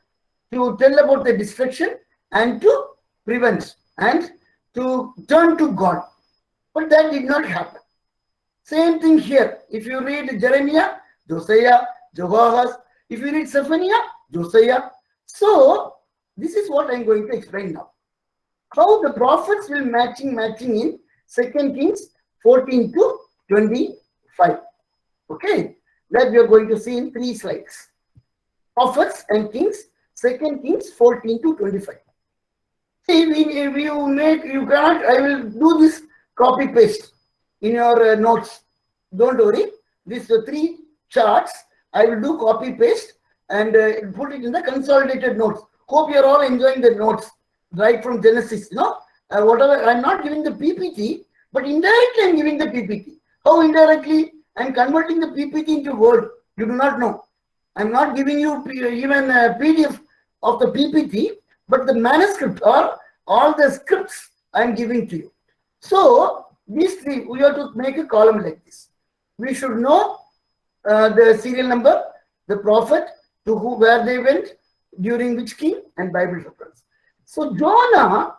to tell about the destruction and to prevent and to turn to God. But that did not happen. Same thing here. If you read Jeremiah, Josiah, Jehoahaz. If you read Zephaniah, Josiah. So this is what I'm going to explain now. How the prophets will matching in 2 Kings 14 to 25. Okay, that we are going to see in 3 slides. Prophets and kings, 2 Kings 14 to 25. See, you cannot, I will do this copy paste in your notes. Don't worry. These 3 charts, I will do copy paste and put it in the consolidated notes. Hope you are all enjoying the notes right from Genesis. Whatever, I'm not giving the PPT, but indirectly I'm giving the PPT. How indirectly? I'm converting the PPT into Word. You do not know. I'm not giving you even a PDF of the PPT, but the manuscript or all the scripts I'm giving to you. So these 3, we have to make a column like this. We should know the serial number, the prophet, to where they went, during which king, and Bible reference. So Jonah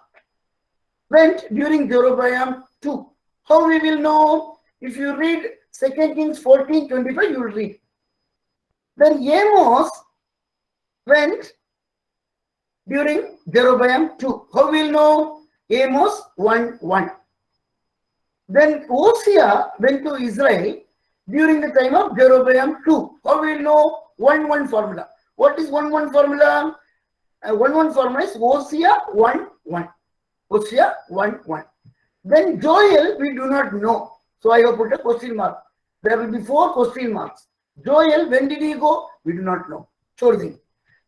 went during Jeroboam 2. How we will know? If you read 2 Kings 14, 25, you will read. Then Amos went during Jeroboam 2. How we will know? Amos 1:1. Then Hosea went to Israel during the time of Jeroboam 2. How we will know? 1:1 formula. What is 1:1 formula? 1:1 formula is Hosea 1:1. Hosea 1:1. Then Joel, we do not know. So I have put a question mark. There will be 4 question marks. Joel, when did he go? We do not know. Choosing.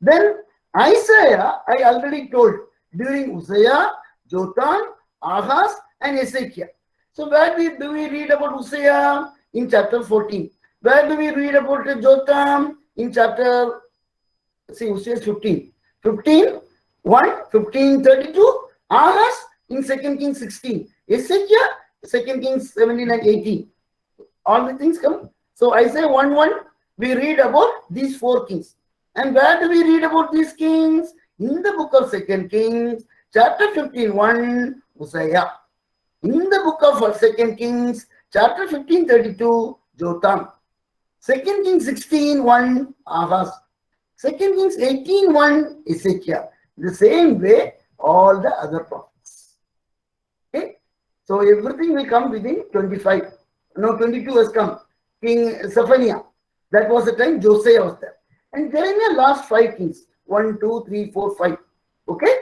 Then Isaiah, I already told, during Uzziah, Jotham, Ahaz, and Ezekiel. So where do we read about Uzziah? In chapter 14. Where do we read about Jotham? In chapter, Uzziah 15. 15:1, 15:32. Ahaz in 2 Kings 16. Ezekiel, 2 Kings 17 and 18. All the things come. So Isaiah 1:1, we read about these 4 kings. And where do we read about these kings? In the book of 2 Kings, chapter 15:1, Uzziah. In the book of 2 Kings, chapter 15:32, Jotham. 2 Kings 16:1, Ahaz. 2 Kings 18:1, Ezekiel. The same way, all the other prophets. Okay? So everything will come within 25. No, 22 has come. King Zephaniah. That was the time Josiah was there. And Jeremiah last 5 kings. 1, 2, 3, 4, 5. Okay?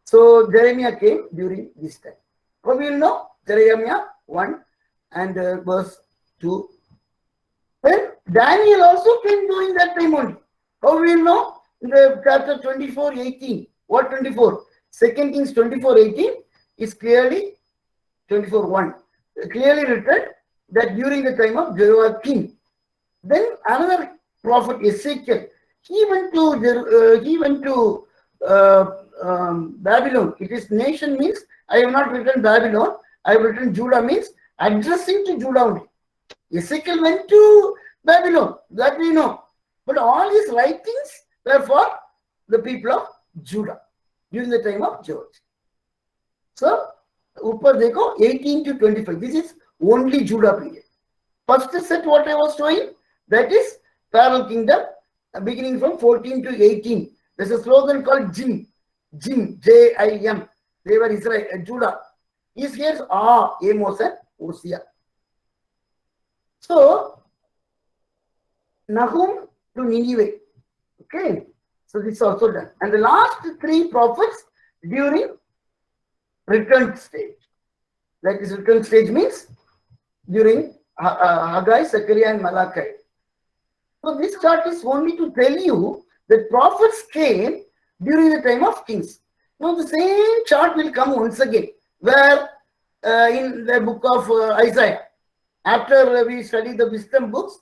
So Jeremiah came during this time. How we will know? Jeremiah 1 and verse 2. Then Daniel also came during that time only. How we will know? In the chapter 24:18. What 24? 2 Kings 24:18 is clearly 24:1. Clearly written that during the time of Jehoiakim. Then another prophet Ezekiel, he went to Babylon. It is nation means, I have not written Babylon, I have written Judah means addressing to Judah only. Ezekiel went to Babylon, that we know. But all his writings were for the people of Judah during the time of George. So, upar dekho 18 to 25. This is only Judah period. First set what I was showing, that is parallel kingdom, beginning from 14 to 18. There's a slogan called Jim, J-I-M. They were Israel, Judah. His here's Amos and Hosea. So, Nahum to Nineveh. Okay, so this is also done. And the last 3 prophets during return stage. That is, return stage means during Haggai, Zechariah, and Malachi. So this chart is only to tell you that prophets came during the time of kings. Now the same chart will come once again, where in the book of Isaiah. After we study the wisdom books,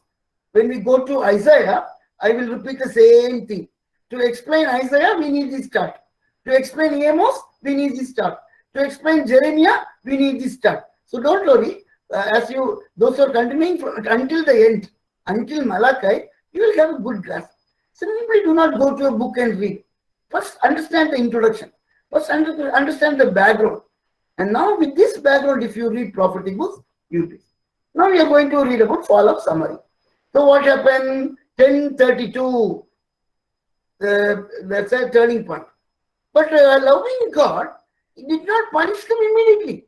when we go to Isaiah, I will repeat the same thing. To explain Isaiah, we need this chart. To explain Amos, we need this chart. To explain Jeremiah, we need this chart. So don't worry. Those who are continuing until the end, until Malachi, you will have a good grasp. Simply do not go to a book and read. First, understand the introduction. First, understand the background. And now, with this background, if you read prophetic books, you will. Now, we are going to read about fall of Samaria. So, what happened? 1032. That's a turning point. But loving God, He did not punish them immediately.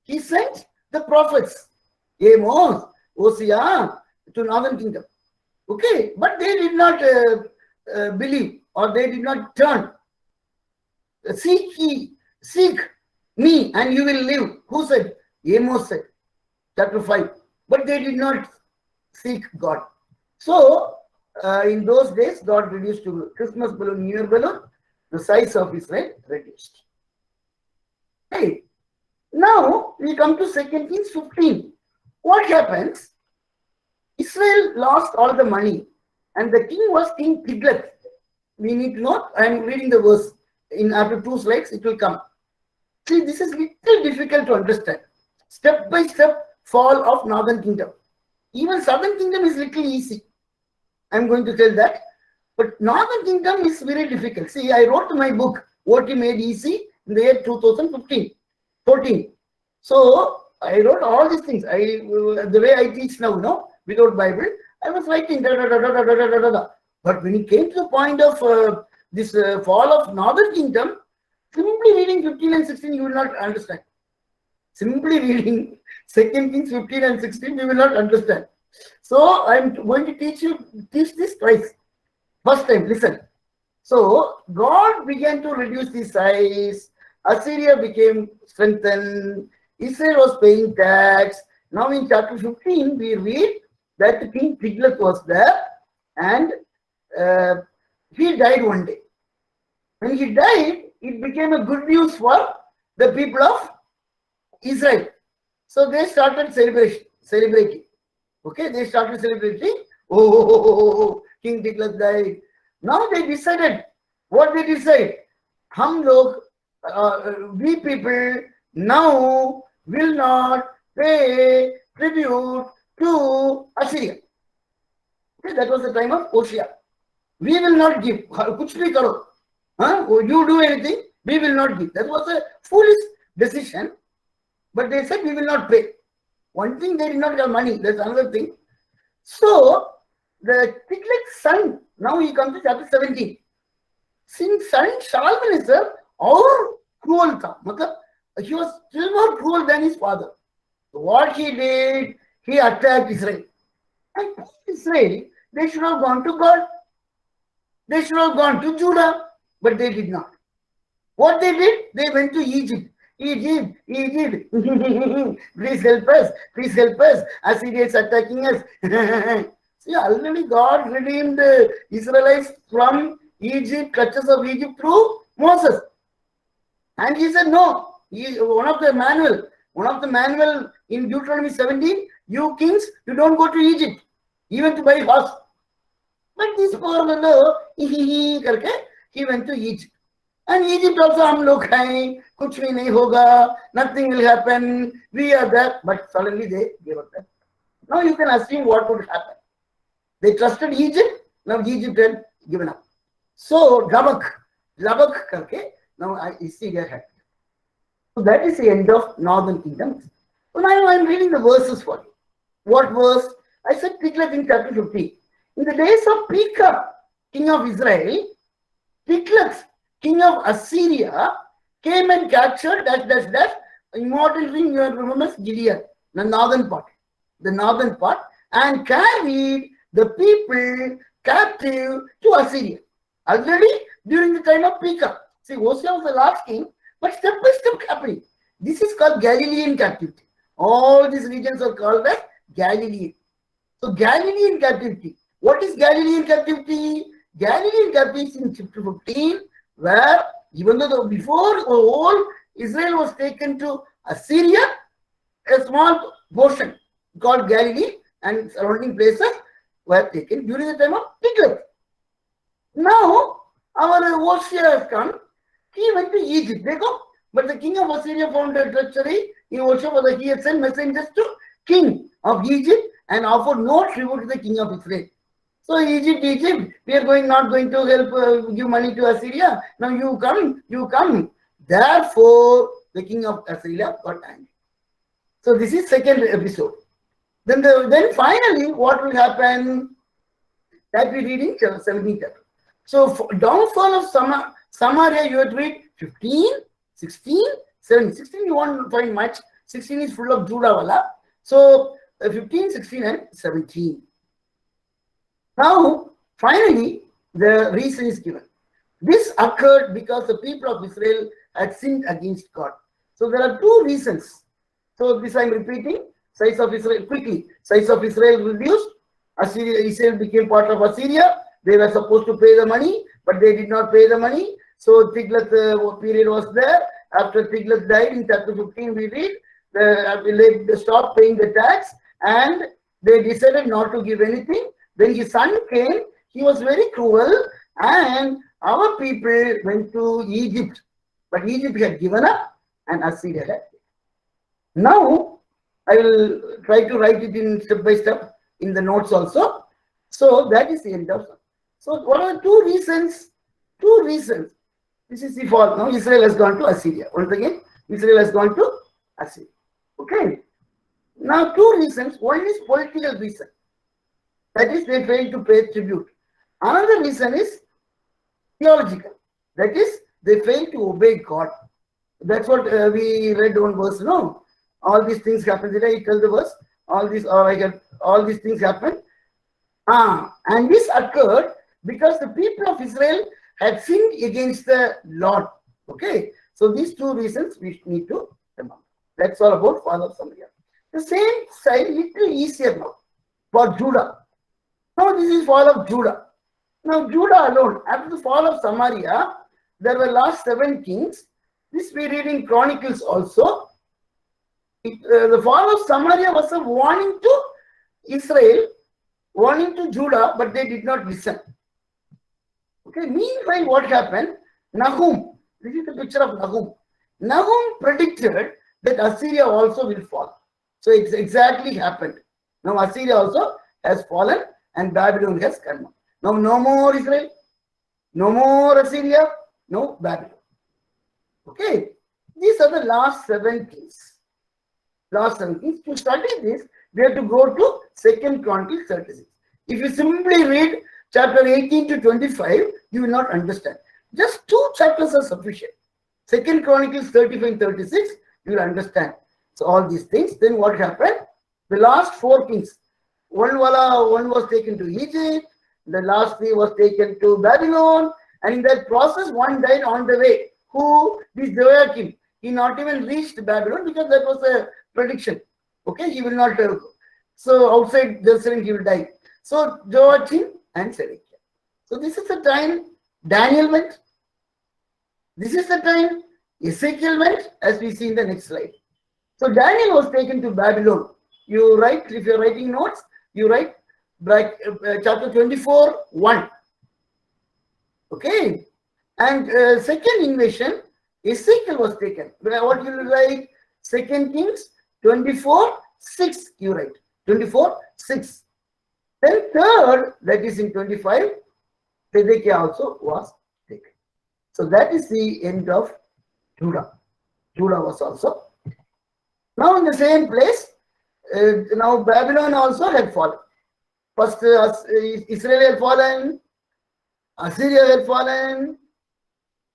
He sent the prophets, Amos, Hosea, to northern kingdom. Okay, but they did not believe, or they did not turn. Seek me and you will live. Who said? Amos said, chapter 5. But they did not seek God. So, in those days, God reduced to Christmas balloon, New Year balloon, the size of Israel reduced. Hey, now we come to 2 Kings 15. What happens? Israel lost all the money, and the king was King Tiglath. We need to know. I am reading the verse. After 2 slides, it will come. See, this is little difficult to understand. Step by step fall of northern kingdom. Even southern kingdom is little easy. I am going to tell that. But northern kingdom is very difficult. See, I wrote my book, What He Made Easy, in the year 2014. So, I wrote all these things. The way I teach now, without Bible, I was writing But when it came to the point of this fall of northern kingdom, simply reading 15 and 16, you will not understand. Simply reading 2 Kings 15 and 16, you will not understand. So, I am going to teach this twice. First time, listen. So, God began to reduce the size. Assyria became strengthened. Israel was paying tax. Now, in chapter 15, we read that King Tiglath was there, and he died one day. When he died, it became a good news for the people of Israel. So they started celebrating. Okay, they started celebrating. Oh, King Tiglath died. Now they decided. What they decide? We people now will not pay tribute to Assyria. Okay, that was the time of Hosea. We will not give. Kuch bhi karo. You do anything, we will not give. That was a foolish decision. But they said we will not pay. One thing, they did not have money. That's another thing. So, the Tiglath's son, now he comes to chapter 17. Since son Shalmaneser, or cruel tha. He was still more cruel than his father. So what he did, he attacked Israel. And Israel, they should have gone to God. They should have gone to Judah. But they did not. What they did? They went to Egypt. Egypt. Please help us. Please help us. Assyria is attacking us. See, already God redeemed the Israelites from Egypt, clutches of Egypt through Moses. And he said, no. One of the manual in Deuteronomy 17, you kings, you don't go to Egypt, even to buy horse. But this poor fellow, he went to Egypt. And Egypt also, hum log hain, kuch bhi nahi hoga, nothing will happen, we are there. But suddenly they gave up that. Now you can assume what would happen. They trusted Egypt, now Egypt had given up. So, Labak karke, now Assyria had. So that is the end of northern kingdom. So now I am reading the verses for you. What verse? I said Tiglath in chapter 15. In the days of Pekah, king of Israel, Tiglath, king of Assyria, came and captured immortal ring, you remember Gilead, the northern part, and carried the people captive to Assyria. Already during the time of Pekah. See, Hosea was the last king, but step by step happening. This is called Galilean captivity. All these regions are called as Galilean. So Galilean captivity. What is Galilean captivity? Galilean captivity is in chapter 15, where even though before all Israel was taken to Assyria, a small portion, called Galilee and surrounding places were taken during the time of Tiglath. Now, our Hosea has come. He went to Egypt. They go. But the king of Assyria found a treachery in Hosea, for that he had sent messengers to king of Egypt and offered no tribute to the king of Israel. So Egypt, we are not going to help give money to Assyria. Now you come. Therefore, the king of Assyria got angry. So this is second episode. Then finally, what will happen? That we read in 17th chapter. So downfall of Samaria, you have to read 15, 16, 17. 16 you won't find much. 16 is full of Judah wala. So 15, 16 and 17. Now, finally, the reason is given. This occurred because the people of Israel had sinned against God. So there are two reasons. So this I am repeating. Size of Israel, quickly. Size of Israel reduced. Israel became part of Assyria. They were supposed to pay the money, but they did not pay the money. So Tiglath period was there. After Tiglath died in chapter 15, we read, they stopped paying the tax and they decided not to give anything. When his son came, he was very cruel and our people went to Egypt. But Egypt had given up and Assyria had. Now, I will try to write it in step by step in the notes also. So that is the end of. So what are the two reasons? Two reasons. This is the fall. Now Israel has gone to Assyria. Once again, Israel has gone to Assyria. Okay. Now two reasons. One is political reason. That is, they failed to pay tribute. Another reason is theological. That is, they failed to obey God. That's what we read one verse. No, all these things happen. Did I tell the verse? All these things happen. And this occurred because the people of Israel had sinned against the Lord. Okay, so these two reasons we need to remember. That's all about fall of Samaria. The same side, little easier now for Judah. Now this is fall of Judah. Now Judah alone, after the fall of Samaria, there were last 7 kings. This we read in Chronicles also. The fall of Samaria was a warning to Israel, warning to Judah, but they did not listen. Okay. Meanwhile, what happened? Nahum. This is the picture of Nahum. Nahum predicted that Assyria also will fall. So it's exactly happened. Now Assyria also has fallen and Babylon has come. Now no more Israel, no more Assyria, no Babylon. Okay. These are the last 7 kings. Last 7 kings. To study this, we have to go to 2nd Chronicles 36. If you simply read chapter 18 to 25, you will not understand. Just 2 chapters are sufficient. 2nd Chronicles 35 and 36, you will understand. So all these things. Then what happened? The last 4 kings. One was taken to Egypt. The last 3 was taken to Babylon. And in that process, one died on the way. Who? This Jehoiakim. He not even reached Babylon because that was a prediction. Okay, he will not go. So outside Jerusalem he will die. So Joachim and Zedekiah. So this is the time Daniel went. This is the time Ezekiel went, as we see in the next slide. So Daniel was taken to Babylon. You write, if you're writing notes, you write chapter 24, 1. Okay. And second invasion, Ezekiel was taken. What you write? 2 Kings 24, 6. You write 24, 6. Then third, that is in 25, Zedekiah also was taken. So that is the end of Judah. Judah was also. Now in the same place, now Babylon also had fallen. First Israel had fallen, Assyria had fallen,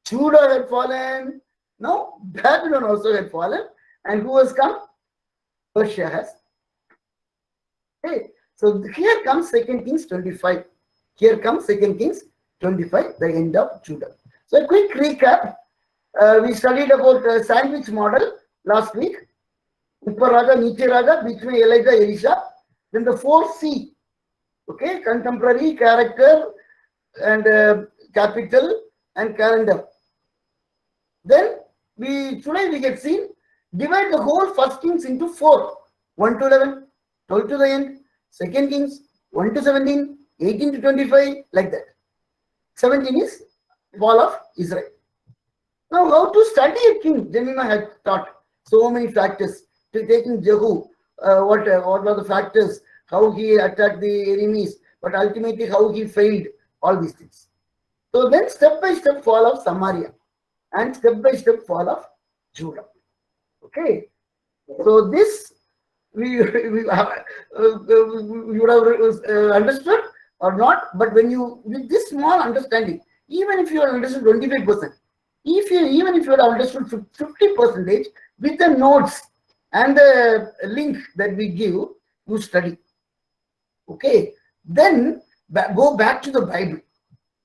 Judah had fallen. Now Babylon also had fallen. And who has come? Persia has. Okay. So here comes 2 Kings 25. Here comes 2 Kings 25, the end of Judah. So a quick recap. We studied about sandwich model last week. Upper Raja, Niche Raja, between Elijah, Elisha. Then the 4C. Okay, contemporary, character, and capital, and calendar. Then today we get seen, divide the whole first Kings into 4. 1 to 11, 12 to the end, 2 Kings 1 to 17, 18 to 25, like that. 17 is fall of Israel. Now, how to study a king? Jemima had taught so many factors. To taking Jehu, what were the factors? How he attacked the enemies, but ultimately how he failed. All these things. So then, step by step, fall of Samaria, and step by step, fall of Judah. Okay. So this we would have understood or not, but when you, with this small understanding, even if you have understood 25%, even if you have understood 50% with the notes and the link that we give, you study. Okay, then go back to the Bible.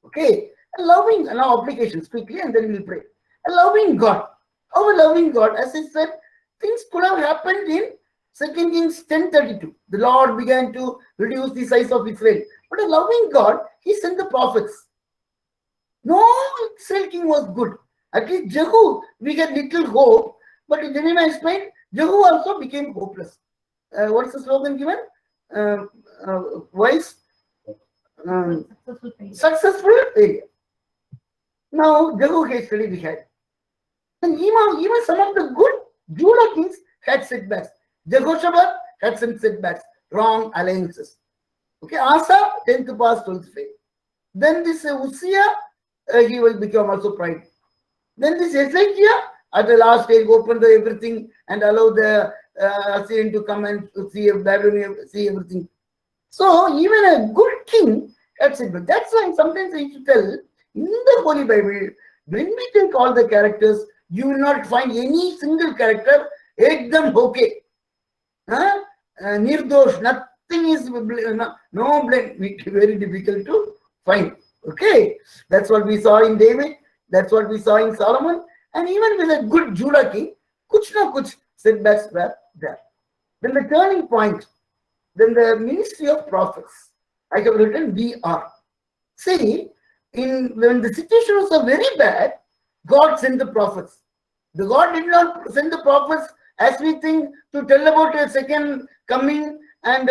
Okay, a loving, now applications quickly, and then we'll pray. A loving God. How a loving God? As I said, things could have happened in 2 Kings 10:32. The Lord began to reduce the size of Israel. But a loving God, he sent the prophets. No Israel king was good. At least Jehu, we get little hope. But in Jeremiah explained, Jehu also became hopeless. What's the slogan given? Wise, successful failure. Now Jehu hastily behind. And even some of the good Judah kings had setbacks. Jehoshaphat had some setbacks, wrong alliances. Okay, Asa, 10th pass, 12th fail. Then this Uzziah, he will become also pride. Then this Hezekiah, at the last stage, opened everything and allowed the Assyrian to come and see Babylonian, see everything. So even a good king had setbacks. That's why sometimes I used to tell, in the Holy Bible, when we take all the characters, you will not find any single character ekdam okay. Nirdosh, nothing is no blame. Very difficult to find. Okay, that's what we saw in David. That's what we saw in Solomon. And even with a good Judah king, kuch na kuch setbacks were there. Then the turning point. Then the ministry of prophets. I have written BR. See, when the situation was very bad, God sent the prophets. The God did not send the prophets as we think to tell about a second coming and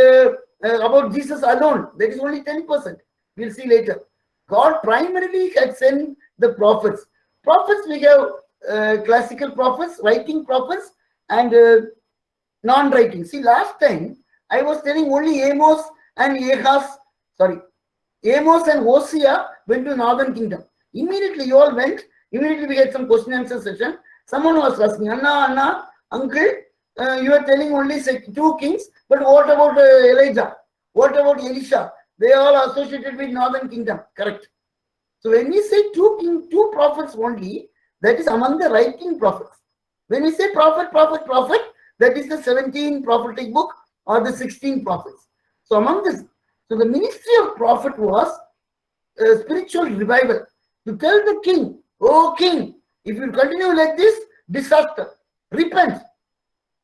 about Jesus alone. That is only 10%. We'll see later. God primarily had sent the prophets. Prophets, we have classical prophets, writing prophets, and non-writing. See, last time I was telling only Amos and Amos and Hosea went to northern kingdom. Immediately you all went. Immediately we had some question and answer session. Someone was asking, Anna, uncle, you are telling only 2 kings, but what about Elijah? What about Elisha? They are all associated with northern kingdom. Correct. So when we say 2 prophets only, that is among the writing prophets. When we say prophet, that is the 17 prophetic book or the 16 prophets. So among this, so the ministry of prophet was a spiritual revival. To tell the king, oh king, if you continue like this, disaster, repent,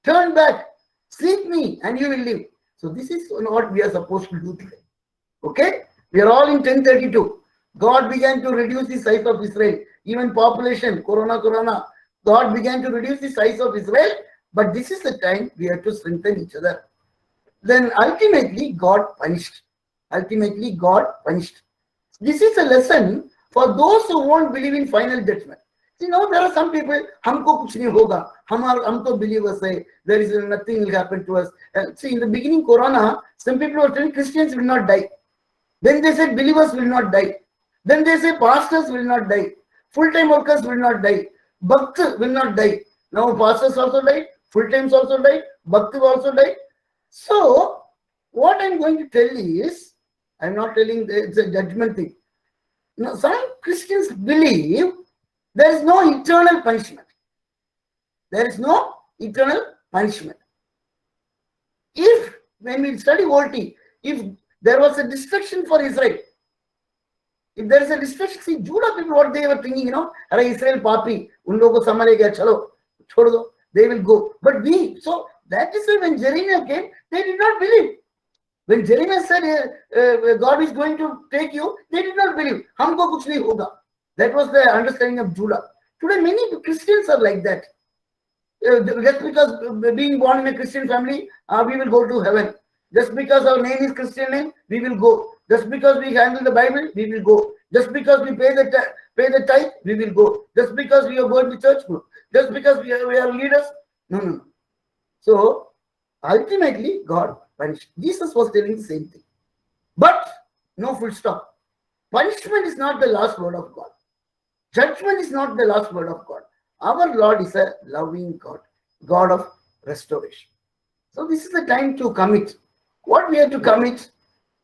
turn back, seek me, and you will live. So this is what we are supposed to do today. Okay? We are all in 1032. God began to reduce the size of Israel. Even population, corona. God began to reduce the size of Israel. But this is the time we have to strengthen each other. Then ultimately God punished. This is a lesson for those who won't believe in final judgment. You know, there are some people, humko kuch nahi hoga, hum to believers hai, there is nothing will happen to us. See, in the beginning, corona, some people were telling Christians will not die. Then they said believers will not die. Then they say pastors will not die. Full-time workers will not die. Bhakt will not die. Now pastors also died, full-times also died, Bhakt also died. So, what I'm going to tell is, I'm not telling it's a judgment thing. Now, some Christians believe there is no eternal punishment. There is no eternal punishment. If, when we study OT, if there was a destruction for Israel, if there is a destruction, see, Judah people, what they were thinking, Are Israel papi, un logo ko samarega, chalo, chhod do, they will go. But so that is why when Jeremiah came, they did not believe. When Jeremiah said God is going to take you, they did not believe. Humko kuch nahi hoga. That was the understanding of Judah. Today, many Christians are like that. Just because being born in a Christian family, we will go to heaven. Just because our name is Christian name, we will go. Just because we handle the Bible, we will go. Just because we pay the tithe, we will go. Just because we are going to church, no. Just because we are leaders, no. So ultimately, God punished. Jesus was telling the same thing. But no full stop. Punishment is not the last word of God. Judgment is not the last word of God. Our Lord is a loving God, God of restoration. So this is the time to commit. What we have to commit,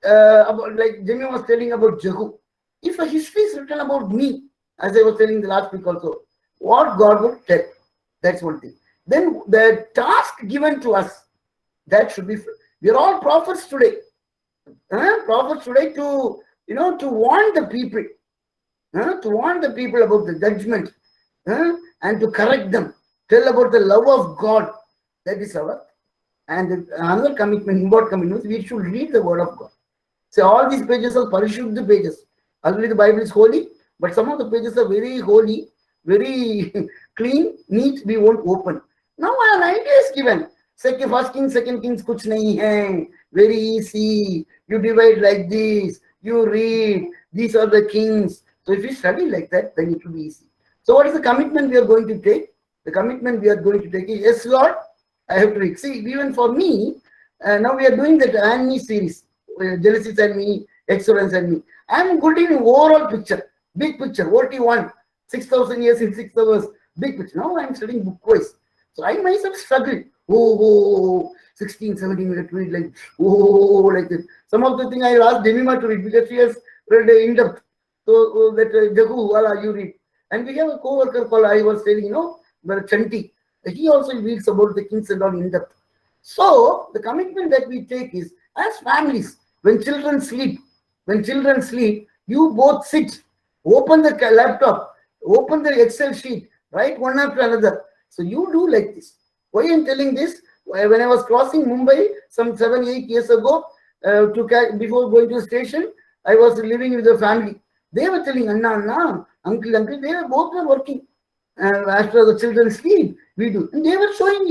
about, like Jimmy was telling about Jehu. If a history is written about me, as I was telling the last week also, what God would tell, that's one thing. Then the task given to us, that should be, we are all prophets today. Prophets today to, to warn the people, to warn the people about the judgment, and to correct them, tell about the love of God. That is our, and another commitment, important commitment, we should read the word of God. So all these pages are Parishuddha pages. Already the Bible is holy, but some of the pages are very holy, very clean, neat, we won't open. Now an idea is given. First Kings, Second Kings, kuch nahi hai. Very easy. You divide like this. You read. These are the kings. So if you study like that, then it will be easy. So what is the commitment we are going to take? The commitment we are going to take is, yes, Lord, I have to read. See, even for me, now we are doing that Annie series, Genesis and me, Excellence and me. I am good in overall picture, big picture. What you want? 6,000 years in 6 hours, big picture. Now I am studying book wise. So I myself struggle. 16, 17 minutes read like, like this. Some of the thing I asked Demima to read because she has read in depth. So that Jagu, you read. And we have a co-worker called, I was telling, Chanti. He also reads about the kings and all in depth. So the commitment that we take is, as families, when children sleep, you both sit, open the laptop, open the Excel sheet, write one after another. So you do like this. Why I'm telling this? When I was crossing Mumbai some 7-8 years ago, before going to the station, I was living with the family. They were telling, Anna, uncle, they were both working. After the children sleep, we do. And they were showing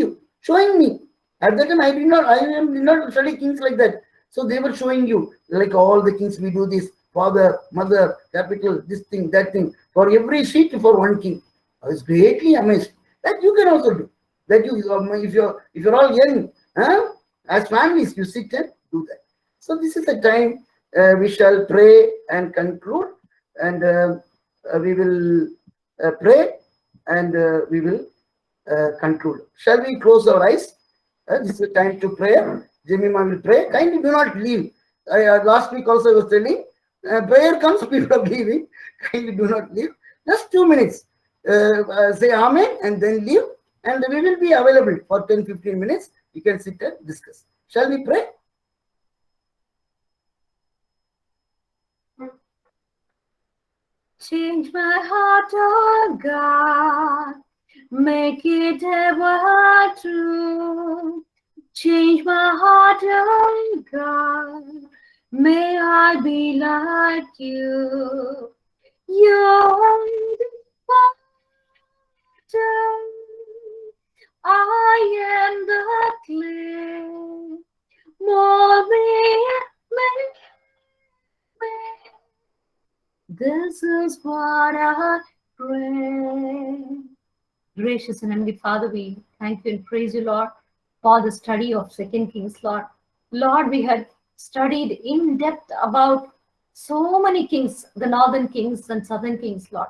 me. At that time, I did not study kings like that. So they were showing you, like all the kings, we do this, father, mother, capital, this thing, that thing. For every sheet, for one king. I was greatly amazed. That you can also do. That you, if you're all young, as families, you sit and do that. So this is the time we shall pray and conclude, and we will pray and we will conclude. Shall we close our eyes? This is the time to pray. Jemima will pray. Kindly do not leave. Last week also I was telling, prayer comes, people are leaving. Kindly do not leave. Just 2 minutes. Say Amen and then leave. And we will be available for 10-15 minutes. You can sit and discuss. Shall we pray?
Change my heart, oh God, make it ever true. Change my heart, oh God, may I be like you. You're the potter, I am the clay. Mold me, make me. This is what I pray. Gracious and Heavenly Father, we thank you and praise you, Lord, for the study of 2 Kings, Lord. Lord, we had studied in depth about so many kings, the northern kings and southern kings, Lord.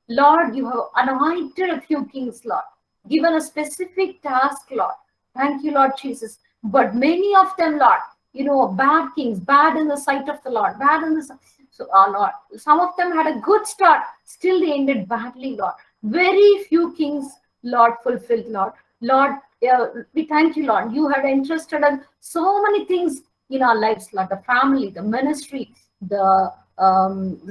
Lord, you have anointed a few kings, Lord, given a specific task, Lord. Thank you, Lord Jesus. But many of them, Lord, bad kings, bad in the sight of the Lord, bad in the sight. So, Lord, some of them had a good start, still they ended badly, Lord. Very few kings, Lord, fulfilled, Lord. Lord, we thank you, Lord. You had entrusted us so many things in our lives, Lord. The family, the ministry, the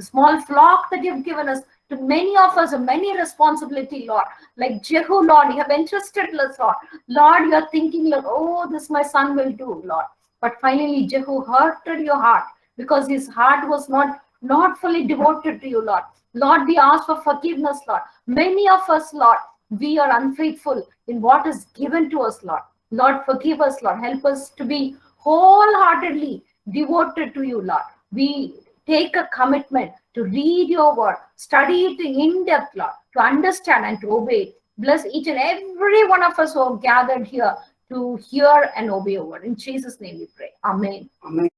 small flock that you have given us. To many of us, many responsibility, Lord. Like Jehu, Lord, you have entrusted us, Lord. Lord, you are thinking, Lord, oh, this my son will do, Lord. But finally, Jehu hurted your heart, because his heart was not fully devoted to you, Lord. Lord, we ask for forgiveness, Lord. Many of us, Lord, we are unfaithful in what is given to us, Lord. Lord, forgive us, Lord. Help us to be wholeheartedly devoted to you, Lord. We take a commitment to read your word, study it in depth, Lord, to understand and to obey it. Bless each and every one of us who are gathered here to hear and obey your word. In Jesus' name we pray. Amen.
Amen.